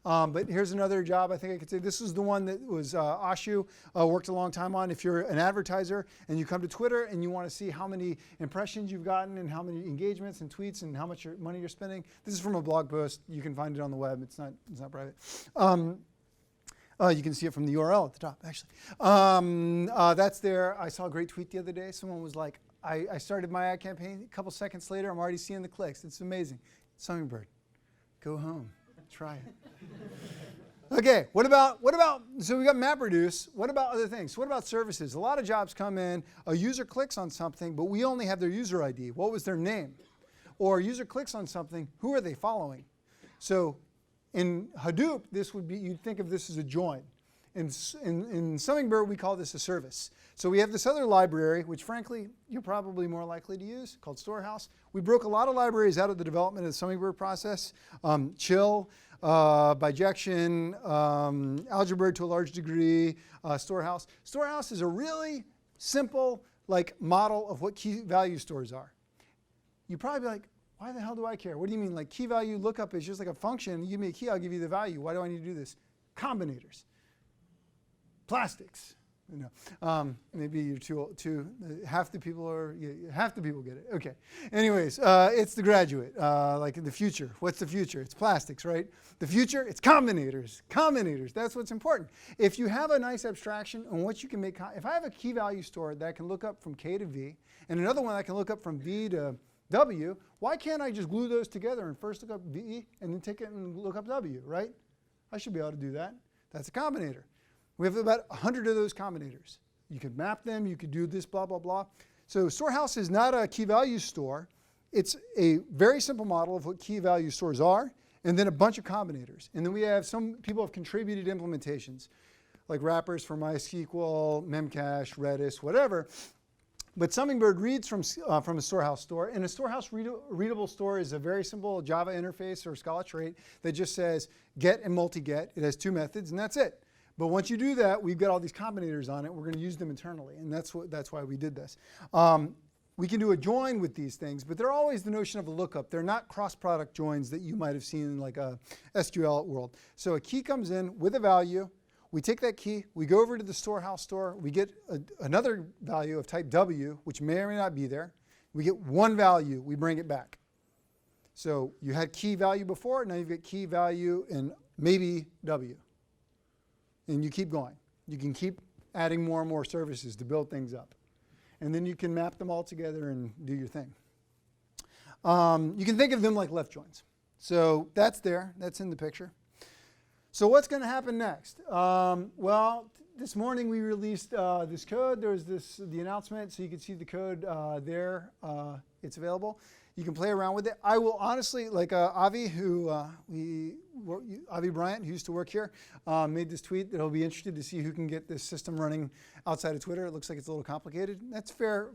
But here's another job I think I could say. This is the one that was Ashu worked a long time on. If you're an advertiser and you come to Twitter and you want to see how many impressions you've gotten and how many engagements and tweets and how much money you're spending, this is from a blog post. You can find it on the web. It's not private. You can see it from the URL at the top, actually. That's there. I saw a great tweet the other day. Someone was like, I started my ad campaign. A couple seconds later, I'm already seeing the clicks. It's amazing. Summingbird, go home. Try it. Okay, what about, so we got MapReduce. What about other things? What about services? A lot of jobs come in, a user clicks on something, but we only have their user ID. What was their name? Or a user clicks on something, who are they following? So in Hadoop, this would be, you'd think of this as a join. In Summingbird, we call this a service. So we have this other library, which frankly, you're probably more likely to use, called Storehouse. We broke a lot of libraries out of the development of the Summingbird process. Chill, bijection, Algebra to a large degree, Storehouse. Storehouse is a really simple model of what key value stores are. You'd probably be like, why the hell do I care? What do you mean? Like key value lookup is just like a function. You give me a key, I'll give you the value. Why do I need to do this? Combinators. Plastics. You know, maybe you're too half the people get it. Okay. Anyways, it's the graduate. Like in the future. What's the future? It's plastics, right? The future, it's combinators. Combinators. That's what's important. If you have a nice abstraction on what you can make, if I have a key value store that I can look up from K to V, and another one I can look up from V to W, why can't I just glue those together and first look up V and then take it and look up W, right? I should be able to do that. That's a combinator. We have about 100 of those combinators. You could map them, you could do this, blah, blah, blah. So Storehouse is not a key value store. It's a very simple model of what key value stores are, and then a bunch of combinators. And then we have some people have contributed implementations, like wrappers for MySQL, Memcache, Redis, whatever. But Summingbird reads from a Storehouse store, and a Storehouse readable store is a very simple Java interface or Scala trait that just says get and multi-get. It has two methods, and that's it. But once you do that, we've got all these combinators on it. We're going to use them internally, and that's why we did this. We can do a join with these things, but they're always the notion of a lookup. They're not cross-product joins that you might have seen in like a SQL world. So a key comes in with a value. We take that key, we go over to the Storehouse store, we get another value of type W, which may or may not be there. We get one value, we bring it back. So you had key value before, now you've got key value in maybe W. And you keep going. You can keep adding more and more services to build things up. And then you can map them all together and do your thing. You can think of them like left joins. So that's there. That's in the picture. So what's going to happen next? Well, this morning we released this code. There was the announcement, so you can see the code there. It's available. You can play around with it. I will honestly, like Avi, Avi Bryant, who used to work here, made this tweet that he'll be interested to see who can get this system running outside of Twitter. It looks like it's a little complicated. That's fair.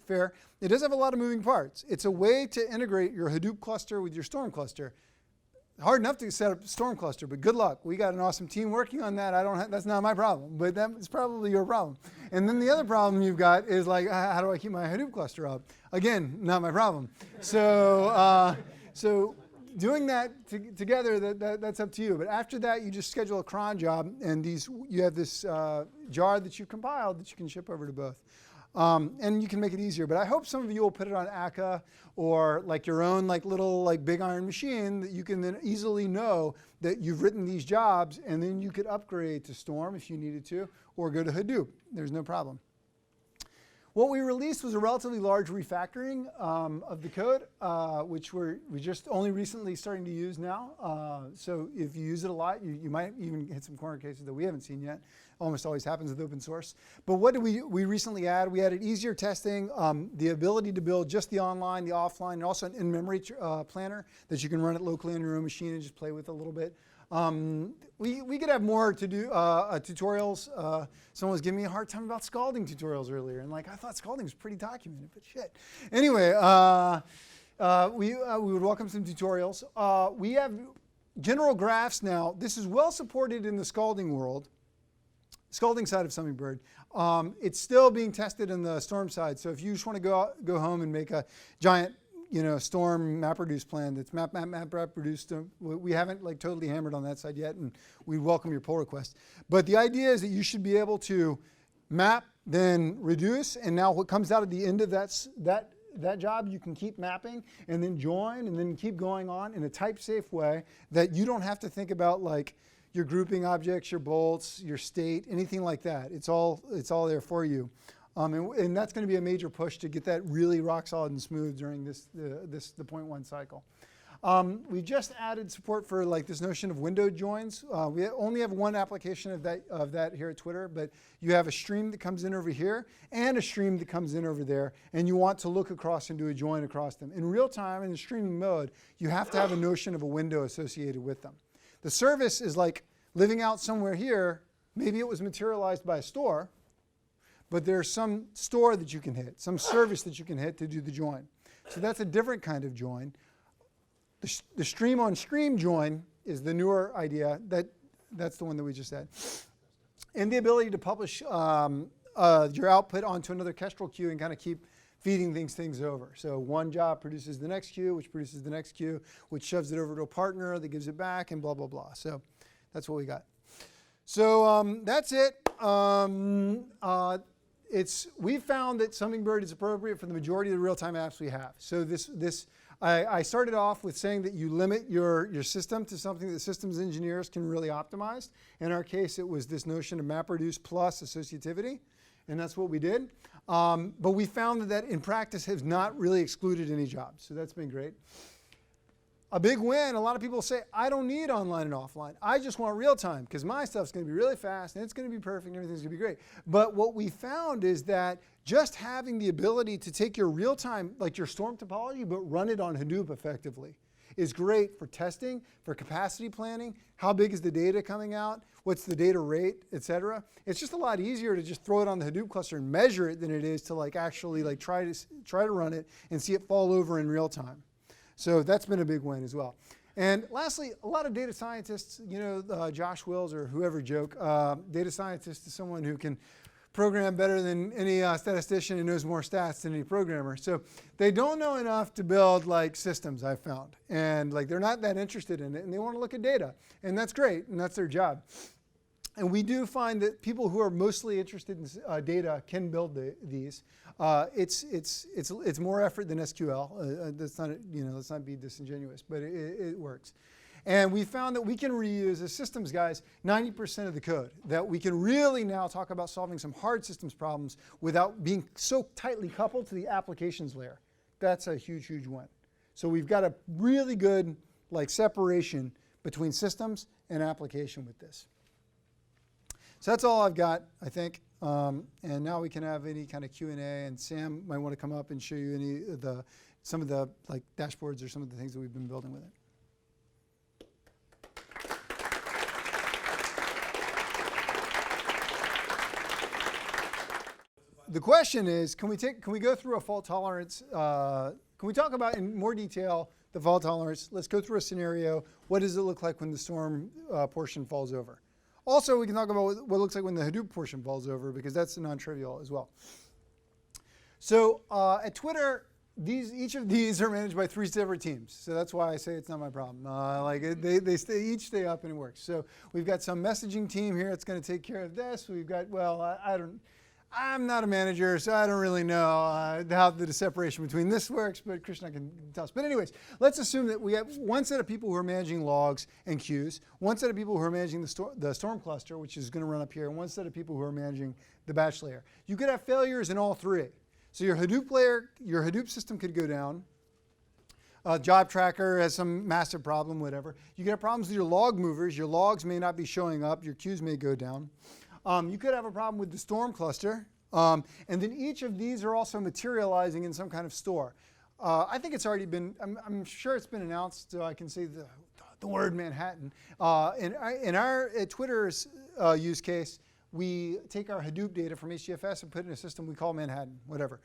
It does have a lot of moving parts. It's a way to integrate your Hadoop cluster with your Storm cluster. Hard enough to set up a Storm cluster, but good luck. We got an awesome team working on that. That's not my problem, but that's probably your problem. And then the other problem you've got is like, how do I keep my Hadoop cluster up? Again, not my problem. So, doing that together, that's up to you. But after that, you just schedule a cron job, and you have this jar that you've compiled that you can ship over to both. And you can make it easier. But I hope some of you will put it on Akka or like your own little big iron machine that you can then easily know that you've written these jobs, and then you could upgrade to Storm if you needed to, or go to Hadoop. There's no problem. What we released was a relatively large refactoring of the code, which we're just only recently starting to use now. So if you use it a lot, you might even hit some corner cases that we haven't seen yet. Almost always happens with open source. But what did we recently add? We added easier testing, the ability to build just the online, the offline, and also an in-memory planner that you can run it locally on your own machine and just play with a little bit. We could have more to do tutorials. Someone was giving me a hard time about scalding tutorials earlier, and like I thought scalding was pretty documented, but shit. Anyway, we would welcome some tutorials. We have general graphs now. This is well supported in the scalding world, scalding side of Summingbird. It's still being tested in the storm side. So if you just want to go home and make a giant storm MapReduce plan that's MapReduce. We haven't like totally hammered on that side yet, and we welcome your pull request. But the idea is that you should be able to map, then reduce, and now what comes out at the end of that job, you can keep mapping and then join and then keep going on in a type-safe way that you don't have to think about like your grouping objects, your bolts, your state, anything like that. It's all there for you. And that's going to be a major push to get that really rock solid and smooth during the 0.1 cycle. We just added support for like this notion of window joins. We only have one application of that here at Twitter, but you have a stream that comes in over here and a stream that comes in over there, and you want to look across and do a join across them. In real time, in the streaming mode, you have to have a notion of a window associated with them. The service is like living out somewhere here. Maybe it was materialized by a store, but there's some store that you can hit, some service that you can hit to do the join. So that's a different kind of join. The stream-on-stream join is the newer idea. That's the one that we just had. And the ability to publish your output onto another Kestrel queue and kind of keep feeding things over. So one job produces the next queue, which produces the next queue, which shoves it over to a partner that gives it back, and blah, blah, blah. So that's what we got. So that's it. We found that Summingbird is appropriate for the majority of the real-time apps we have. So I started off with saying that you limit your system to something that systems engineers can really optimize. In our case, it was this notion of MapReduce plus associativity, and that's what we did. But we found that in practice has not really excluded any jobs, so that's been great. A big win, a lot of people say, I don't need online and offline. I just want real time because my stuff's going to be really fast and it's going to be perfect and everything's going to be great. But what we found is that just having the ability to take your real time, like your storm topology, but run it on Hadoop effectively is great for testing, for capacity planning, how big is the data coming out, what's the data rate, et cetera. It's just a lot easier to just throw it on the Hadoop cluster and measure it than it is to like actually like try to run it and see it fall over in real time. So that's been a big win as well. And lastly, a lot of data scientists, Josh Wills or whoever joke, data scientist is someone who can program better than any statistician and knows more stats than any programmer. So they don't know enough to build like systems, I've found. And like they're not that interested in it and they want to look at data. And that's great, and that's their job. And we do find that people who are mostly interested in data can build these. It's more effort than SQL. Let's not be disingenuous, but it works. And we found that we can reuse, as systems guys, 90% of the code. That we can really now talk about solving some hard systems problems without being so tightly coupled to the applications layer. That's a huge, huge win. So we've got a really good separation between systems and application with this. So that's all I've got, I think. And now we can have any kind of Q&A, and Sam might want to come up and show you some of the dashboards or some of the things that we've been building with it. The question is, can we go through a fault tolerance? Can we talk about in more detail the fault tolerance? Let's go through a scenario. What does it look like when the storm portion falls over? Also, we can talk about what it looks like when the Hadoop portion falls over, because that's non-trivial as well. So at Twitter, each of these are managed by 3 separate teams. So that's why I say it's not my problem. They each stay up and it works. So we've got some messaging team here that's going to take care of this. We've got, I'm not a manager, so I don't really know how the separation between this works, but Krishna can tell us. But anyways, let's assume that we have one set of people who are managing logs and queues, one set of people who are managing the storm cluster, which is going to run up here, and one set of people who are managing the batch layer. You could have failures in all 3. So your Hadoop system could go down. Job tracker has some massive problem, whatever. You get problems with your log movers. Your logs may not be showing up. Your queues may go down. You could have a problem with the storm cluster. And then each of these are also materializing in some kind of store. I think it's already been, I'm sure it's been announced, so I can say the word Manhattan. In our Twitter's use case, we take our Hadoop data from HDFS and put it in a system we call Manhattan, whatever.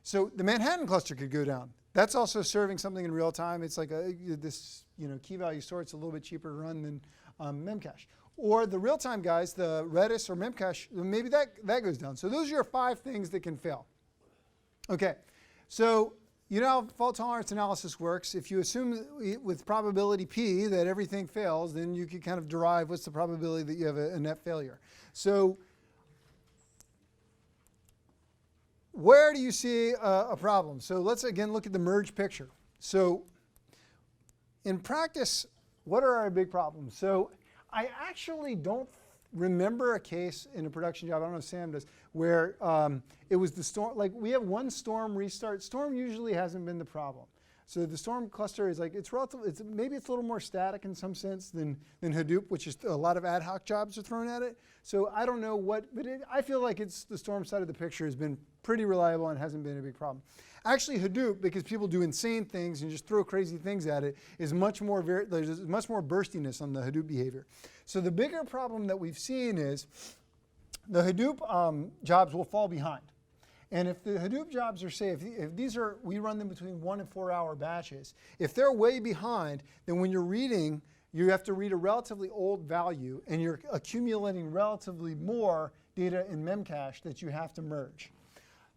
So the Manhattan cluster could go down. That's also serving something in real time. It's like this key value store. It's a little bit cheaper to run than Memcache. Or the real-time guys, the Redis or Memcache, maybe that goes down. So those are your 5 things that can fail. Okay, so you know how fault tolerance analysis works. If you assume with probability P that everything fails, then you can kind of derive what's the probability that you have a net failure. So where do you see a problem? So let's again look at the merge picture. So in practice, what are our big problems? So I actually don't remember a case in a production job, I don't know if Sam does, where it was the storm, like we have one storm restart. Storm usually hasn't been the problem. So the storm cluster is like, maybe it's a little more static in some sense than Hadoop, which is a lot of ad hoc jobs are thrown at it. So I don't know what, but I feel like the storm side of the picture has been pretty reliable and hasn't been a big problem. Actually, Hadoop, because people do insane things and just throw crazy things at it, is much more there's much more burstiness on the Hadoop behavior. So the bigger problem that we've seen is the Hadoop jobs will fall behind. And if the Hadoop jobs are, say, if these are, we run them between 1 and 4 hour batches, if they're way behind, then when you're reading, you have to read a relatively old value, and you're accumulating relatively more data in Memcache that you have to merge.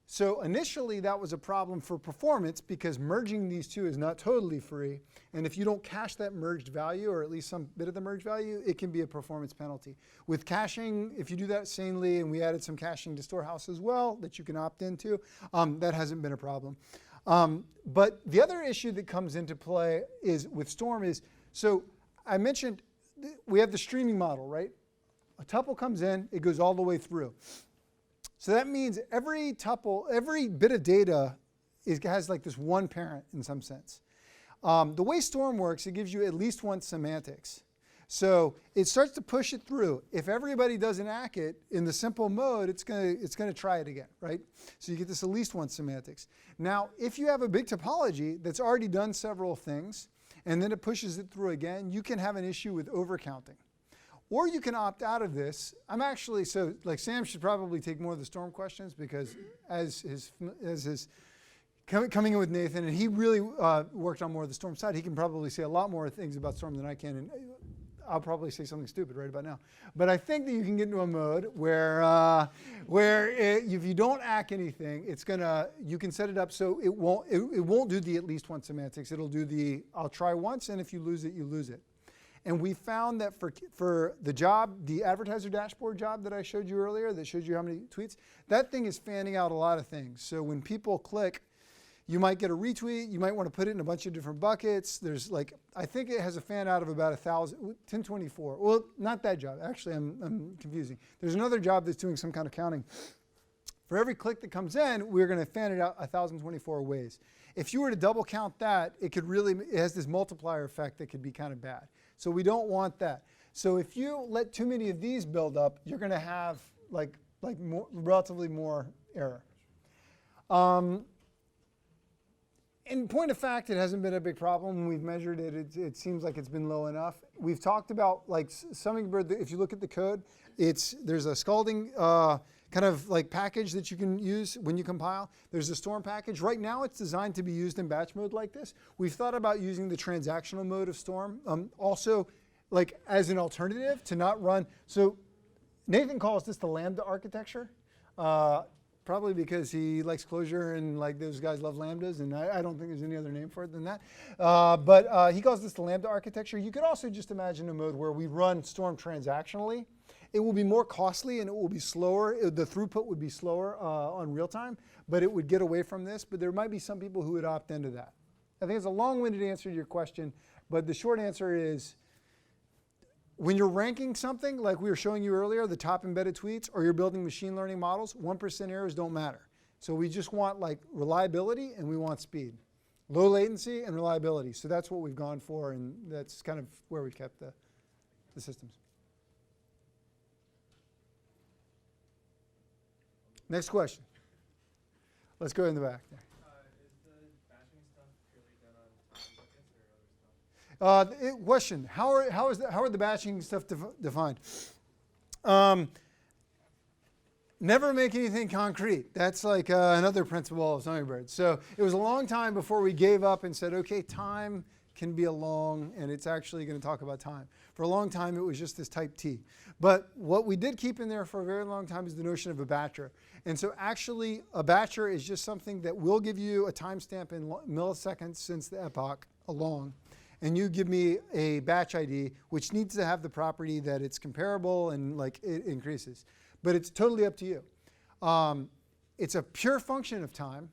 So initially, that was a problem for performance because merging these two is not totally free. And if you don't cache that merged value, or at least some bit of the merged value, it can be a performance penalty. With caching, if you do that sanely, and we added some caching to Storehouse as well that you can opt into, that hasn't been a problem. But the other issue that comes into play is with Storm is, so I mentioned we have the streaming model, right? A tuple comes in, it goes all the way through. So that means every tuple, every bit of data has like this one parent in some sense. The way Storm works, it gives you at least one semantics. So it starts to push it through. If everybody doesn't act it in the simple mode, it's gonna try it again, right? So you get this at least one semantics. Now, if you have a big topology that's already done several things, and then it pushes it through again, you can have an issue with overcounting. Or you can opt out of this. I'm actually, so like Sam should probably take more of the Storm questions because coming in with Nathan, and he really worked on more of the Storm side, he can probably say a lot more things about Storm than I can, and I'll probably say something stupid right about now. But I think that you can get into a mode where if you don't act anything, you can set it up so it won't do the at least one semantics. It'll do the I'll try once, and if you lose it, you lose it. And we found that for the job, the advertiser dashboard job that I showed you earlier, that showed you how many tweets, that thing is fanning out a lot of things. So when people click, you might get a retweet. You might want to put it in a bunch of different buckets. There's like, I think it has a fan out of about 1024. Well, not that job. Actually, I'm confusing. There's another job that's doing some kind of counting. For every click that comes in, we're going to fan it out 1,024 ways. If you were to double count that, it has this multiplier effect that could be kind of bad. So we don't want that. So if you let too many of these build up, you're going to have relatively more error. In point of fact, it hasn't been a big problem. When we've measured it, it seems like it's been low enough. We've talked about like Summingbird. If you look at the code, there's a scalding kind of like package that you can use when you compile. There's a Storm package. Right now, it's designed to be used in batch mode like this. We've thought about using the transactional mode of Storm also like as an alternative to not run. So Nathan calls this the Lambda architecture. Probably because he likes Clojure and like those guys love lambdas, and I don't think there's any other name for it than that. But he calls this the Lambda architecture. You could also just imagine a mode where we run Storm transactionally. It will be more costly and it will be slower. The throughput would be slower on real time, but it would get away from this. But there might be some people who would opt into that. I think it's a long-winded answer to your question, but the short answer is when you're ranking something, like we were showing you earlier, the top embedded tweets, or you're building machine learning models, 1% errors don't matter. So we just want like reliability and we want speed. Low latency and reliability. So that's what we've gone for, and that's kind of where we've kept the systems. Next question. Let's go in the back there. Is the batching stuff purely done on time buckets or other stuff? Question: how are the batching stuff defined? Never make anything concrete. That's like another principle of Summingbird. So it was a long time before we gave up and said, okay, time can be a long, and it's actually going to talk about time. For a long time, it was just this type T. But what we did keep in there for a very long time is the notion of a batcher. And so actually, a batcher is just something that will give you a timestamp in milliseconds since the epoch along. And you give me a batch ID, which needs to have the property that it's comparable and like it increases. But it's totally up to you. It's a pure function of time,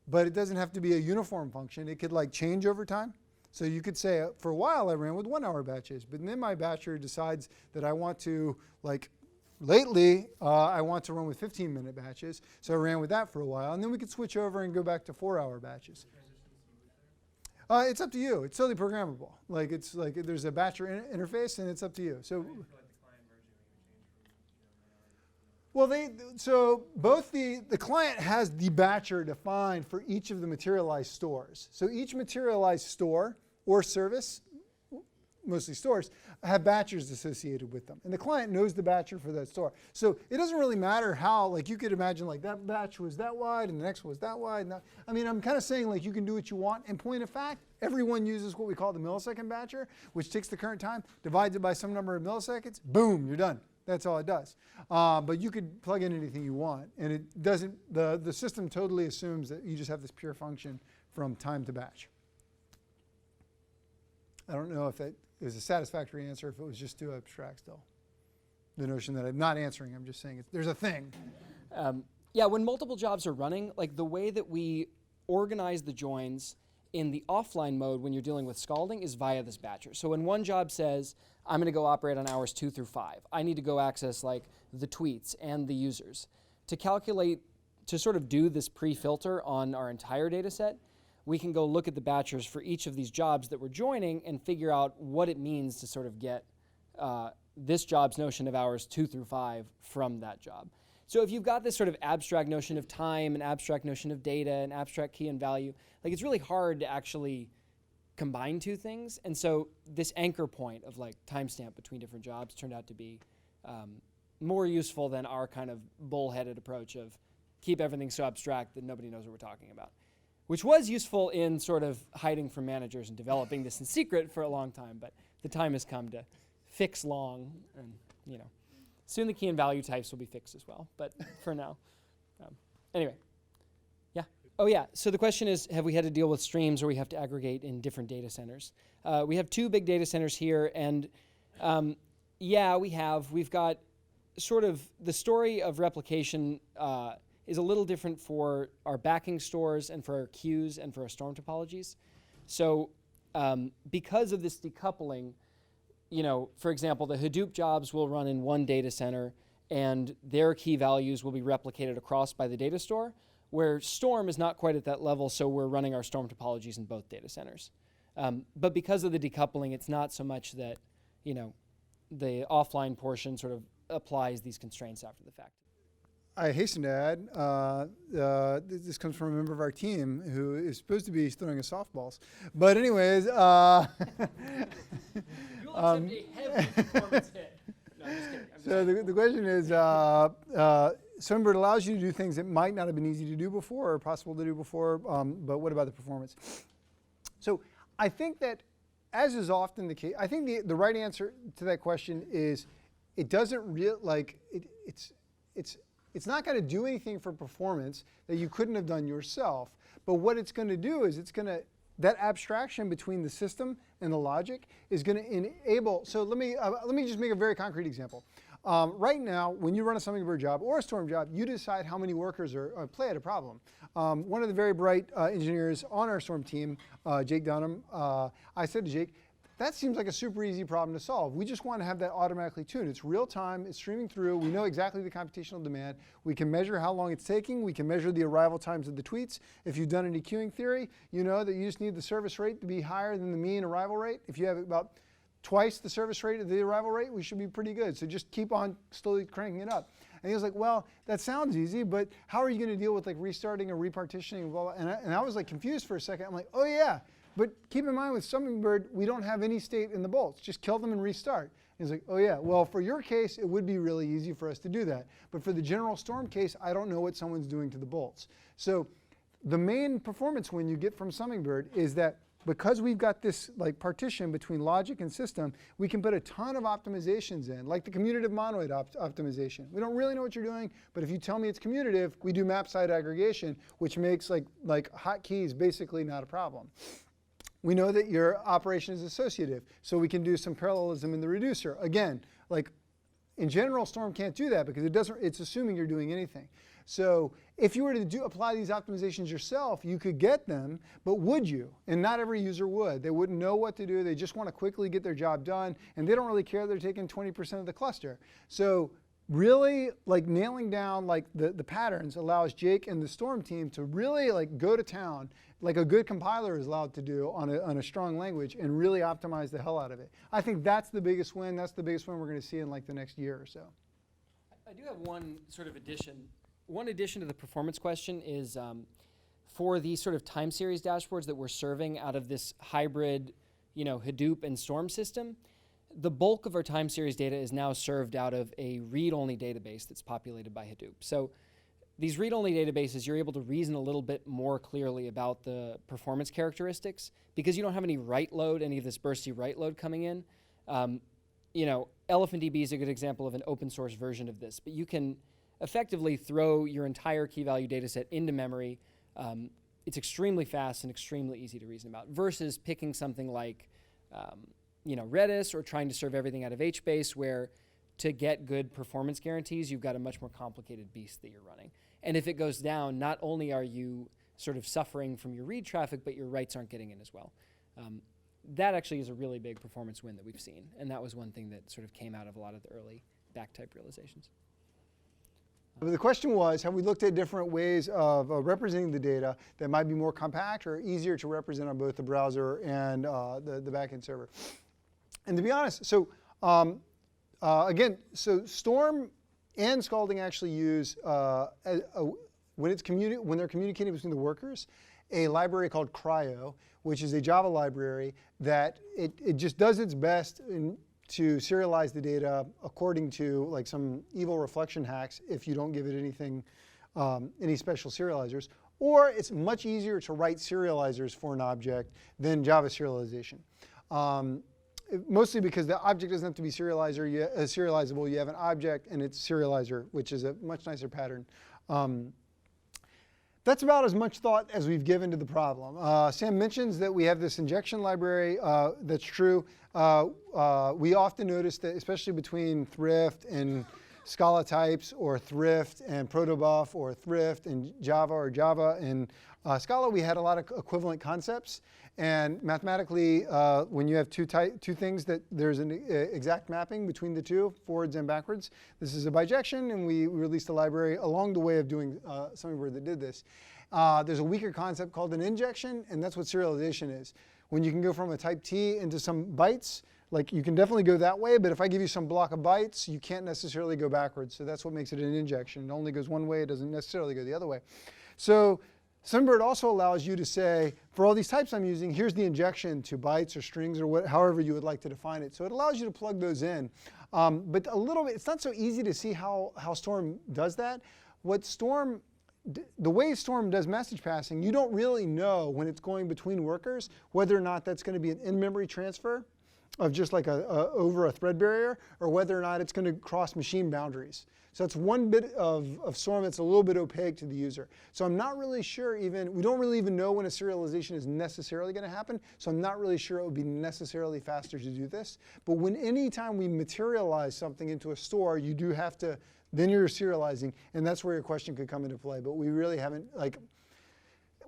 but it doesn't have to be a uniform function. It could like change over time. So you could say, for a while I ran with 1 hour batches, but then my batcher decides that I want to, like lately, I want to run with 15-minute batches. So I ran with that for a while, and then we could switch over and go back to 4-hour batches. It's up to you. It's totally programmable. Like it's like there's a batcher interface, and it's up to you. So. Well, so both the client has the batcher defined for each of the materialized stores. So each materialized store or service, mostly stores, have batchers associated with them. And the client knows the batcher for that store. So it doesn't really matter how, like you could imagine like that batch was that wide and the next was that wide. I mean, I'm kind of saying like you can do what you want. In point of fact, everyone uses what we call the millisecond batcher, which takes the current time, divides it by some number of milliseconds, boom, you're done. That's all it does. But you could plug in anything you want, and it doesn't. The system totally assumes that you just have this pure function from time to batch. I don't know if that is a satisfactory answer, if it was just too abstract still. The notion that I'm not answering, I'm just saying there's a thing. Yeah, when multiple jobs are running, like the way that we organize the joins in the offline mode when you're dealing with scalding is via this batcher. So when one job says, I'm going to go operate on hours 2 through 5, I need to go access like the tweets and the users. To calculate, to sort of do this pre-filter on our entire data set, we can go look at the batchers for each of these jobs that we're joining and figure out what it means to sort of get this job's notion of hours 2 through 5 from that job. So if you've got this sort of abstract notion of time, an abstract notion of data, an abstract key and value, like it's really hard to actually combine two things. And so this anchor point of like timestamp between different jobs turned out to be more useful than our kind of bullheaded approach of keep everything so abstract that nobody knows what we're talking about, which was useful in sort of hiding from managers and developing this in secret for a long time. But the time has come to fix long, and you know, soon the key and value types will be fixed as well. But for now, anyway. Oh yeah, so the question is, have we had to deal with streams where we have to aggregate in different data centers? We have 2 big data centers here, and yeah, we have. We've got sort of the story of replication is a little different for our backing stores and for our queues and for our storm topologies. So because of this decoupling, you know, for example, the Hadoop jobs will run in one data center and their key values will be replicated across by the data store, where Storm is not quite at that level, so we're running our storm topologies in both data centers. But because of the decoupling, it's not so much that, you know, the offline portion sort of applies these constraints after the fact. I hasten to add, this comes from a member of our team who is supposed to be throwing us softballs. But anyways, You'll accept a heavy performance hit. No, I'm just kidding. So the question is, Summingbird allows you to do things that might not have been easy to do before or possible to do before, but what about the performance? So I think that, as is often the case, I think the right answer to that question is it doesn't it's not going to do anything for performance that you couldn't have done yourself. But what it's going to do is that abstraction between the system and the logic is going to enable. So let me just make a very concrete example. Right now, when you run a Summingbird job or a Storm job, you decide how many workers play at a problem. One of the very bright engineers on our Storm team, Jake Dunham, I said to Jake, that seems like a super easy problem to solve. We just want to have that automatically tuned. It's real time, it's streaming through, we know exactly the computational demand, we can measure how long it's taking, we can measure the arrival times of the tweets. If you've done any queuing theory, you know that you just need the service rate to be higher than the mean arrival rate. If you have about twice the service rate of the arrival rate, we should be pretty good. So just keep on slowly cranking it up. And he was like, well, that sounds easy, but how are you going to deal with like restarting or repartitioning and blah, blah. And I was like confused for a second. I'm like, oh yeah, but keep in mind with Summingbird, we don't have any state in the bolts. Just kill them and restart. And he's like, oh yeah, well for your case, it would be really easy for us to do that. But for the general storm case, I don't know what someone's doing to the bolts. So the main performance win you get from Summingbird is that because we've got this like partition between logic and system, we can put a ton of optimizations in, like the commutative monoid optimization. We don't really know what you're doing, but if you tell me it's commutative, we do map side aggregation, which makes like hotkeys basically not a problem. We know that your operation is associative, so we can do some parallelism in the reducer. Again, like in general, Storm can't do that because it's assuming you're doing anything. So if you were to apply these optimizations yourself, you could get them, but would you? And not every user would. They wouldn't know what to do. They just want to quickly get their job done, and they don't really care they're taking 20% of the cluster. So really like nailing down like the patterns allows Jake and the Storm team to really like go to town like a good compiler is allowed to do on a strong language and really optimize the hell out of it. I think that's the biggest win. That's the biggest win we're going to see in like the next year or so. I do have one sort of addition. One addition to the performance question is for these sort of time series dashboards that we're serving out of this hybrid, Hadoop and Storm system, the bulk of our time series data is now served out of a read-only database that's populated by Hadoop. So these read-only databases, you're able to reason a little bit more clearly about the performance characteristics because you don't have any write load, any of this bursty write load coming in. ElephantDB is a good example of an open source version of this, but you can effectively throw your entire key value data set into memory. It's extremely fast and extremely easy to reason about versus picking something like Redis or trying to serve everything out of HBase where to get good performance guarantees, you've got a much more complicated beast that you're running. And if it goes down, not only are you sort of suffering from your read traffic, but your writes aren't getting in as well. That actually is a really big performance win that we've seen. And that was one thing that sort of came out of a lot of the early back-type realizations. The question was, have we looked at different ways of representing the data that might be more compact or easier to represent on both the browser and the backend server? And to be honest, so again, so Storm and Scalding actually use, when they're communicating between the workers, a library called Cryo, which is a Java library that it just does its best to serialize the data according to like some evil reflection hacks if you don't give it anything, any special serializers. Or it's much easier to write serializers for an object than Java serialization. Mostly because the object doesn't have to be serializable. You have an object and it's serializer, which is a much nicer pattern. That's about as much thought as we've given to the problem. Sam mentions that we have this injection library. That's true. We often notice that, especially between Thrift and Scala types, or Thrift and Protobuf, or Thrift and Java, or Java and Scala, we had a lot of equivalent concepts. And mathematically, when you have two things that there's an exact mapping between the two, forwards and backwards, this is a bijection, and we released a library along the way of doing Summingbird that did this. There's a weaker concept called an injection, and that's what serialization is. When you can go from a type T into some bytes, like you can definitely go that way, but if I give you some block of bytes, you can't necessarily go backwards. So that's what makes it an injection. It only goes one way, it doesn't necessarily go the other way. So Summingbird also allows you to say, for all these types I'm using, here's the injection to bytes or strings or however you would like to define it. So it allows you to plug those in. But a little bit, it's not so easy to see how Storm does that. The way Storm does message passing, you don't really know when it's going between workers whether or not that's going to be an in-memory transfer of just like over a thread barrier, or whether or not it's going to cross machine boundaries. So that's one bit of Storm that's a little bit opaque to the user. So I'm not really sure we don't really even know when a serialization is necessarily going to happen, so I'm not really sure it would be necessarily faster to do this. But anytime we materialize something into a store, you do have to, then you're serializing, and that's where your question could come into play. But we really haven't,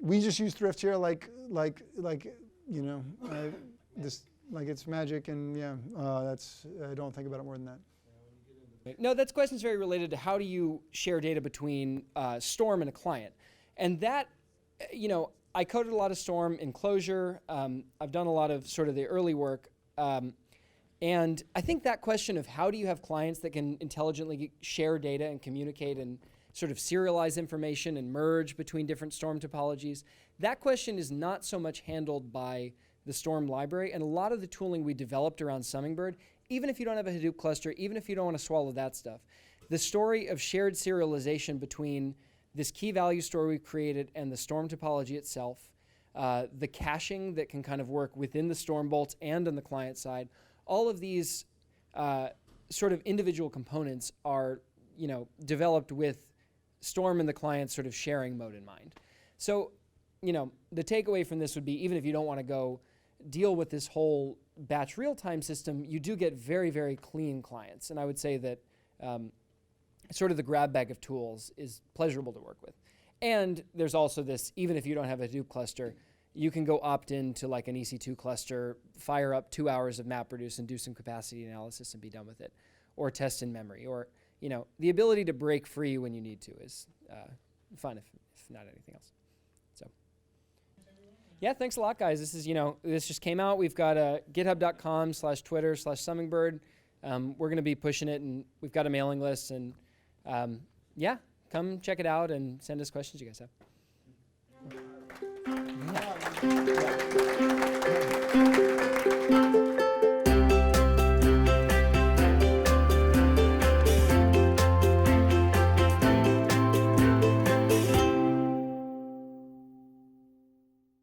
we just use Thrift here this. like it's magic, and yeah, that's I don't think about it more than that. No, that question's very related to how do you share data between Storm and a client. And that, I coded a lot of Storm in Clojure. I've done a lot of sort of the early work. And I think that question of how do you have clients that can intelligently share data and communicate and sort of serialize information and merge between different Storm topologies, that question is not so much handled by the Storm library. And a lot of the tooling we developed around Summingbird, even if you don't have a Hadoop cluster, even if you don't want to swallow that stuff, the story of shared serialization between this key value store we created and the Storm topology itself, the caching that can kind of work within the Storm bolts and on the client side, all of these sort of individual components are, developed with Storm and the client sort of sharing mode in mind. So, the takeaway from this would be, even if you don't want to go deal with this whole batch real-time system, you do get very, very clean clients. And I would say that sort of the grab bag of tools is pleasurable to work with. And there's also this, even if you don't have a Hadoop cluster, you can go opt into like an EC2 cluster, fire up 2 hours of MapReduce and do some capacity analysis and be done with it. Or test in memory. Or, the ability to break free when you need to is fun, if not anything else. So, yeah, thanks a lot, guys. This is, this just came out. We've got github.com/Twitter/Summingbird. We're going to be pushing it, and we've got a mailing list. And yeah, come check it out and send us questions you guys have.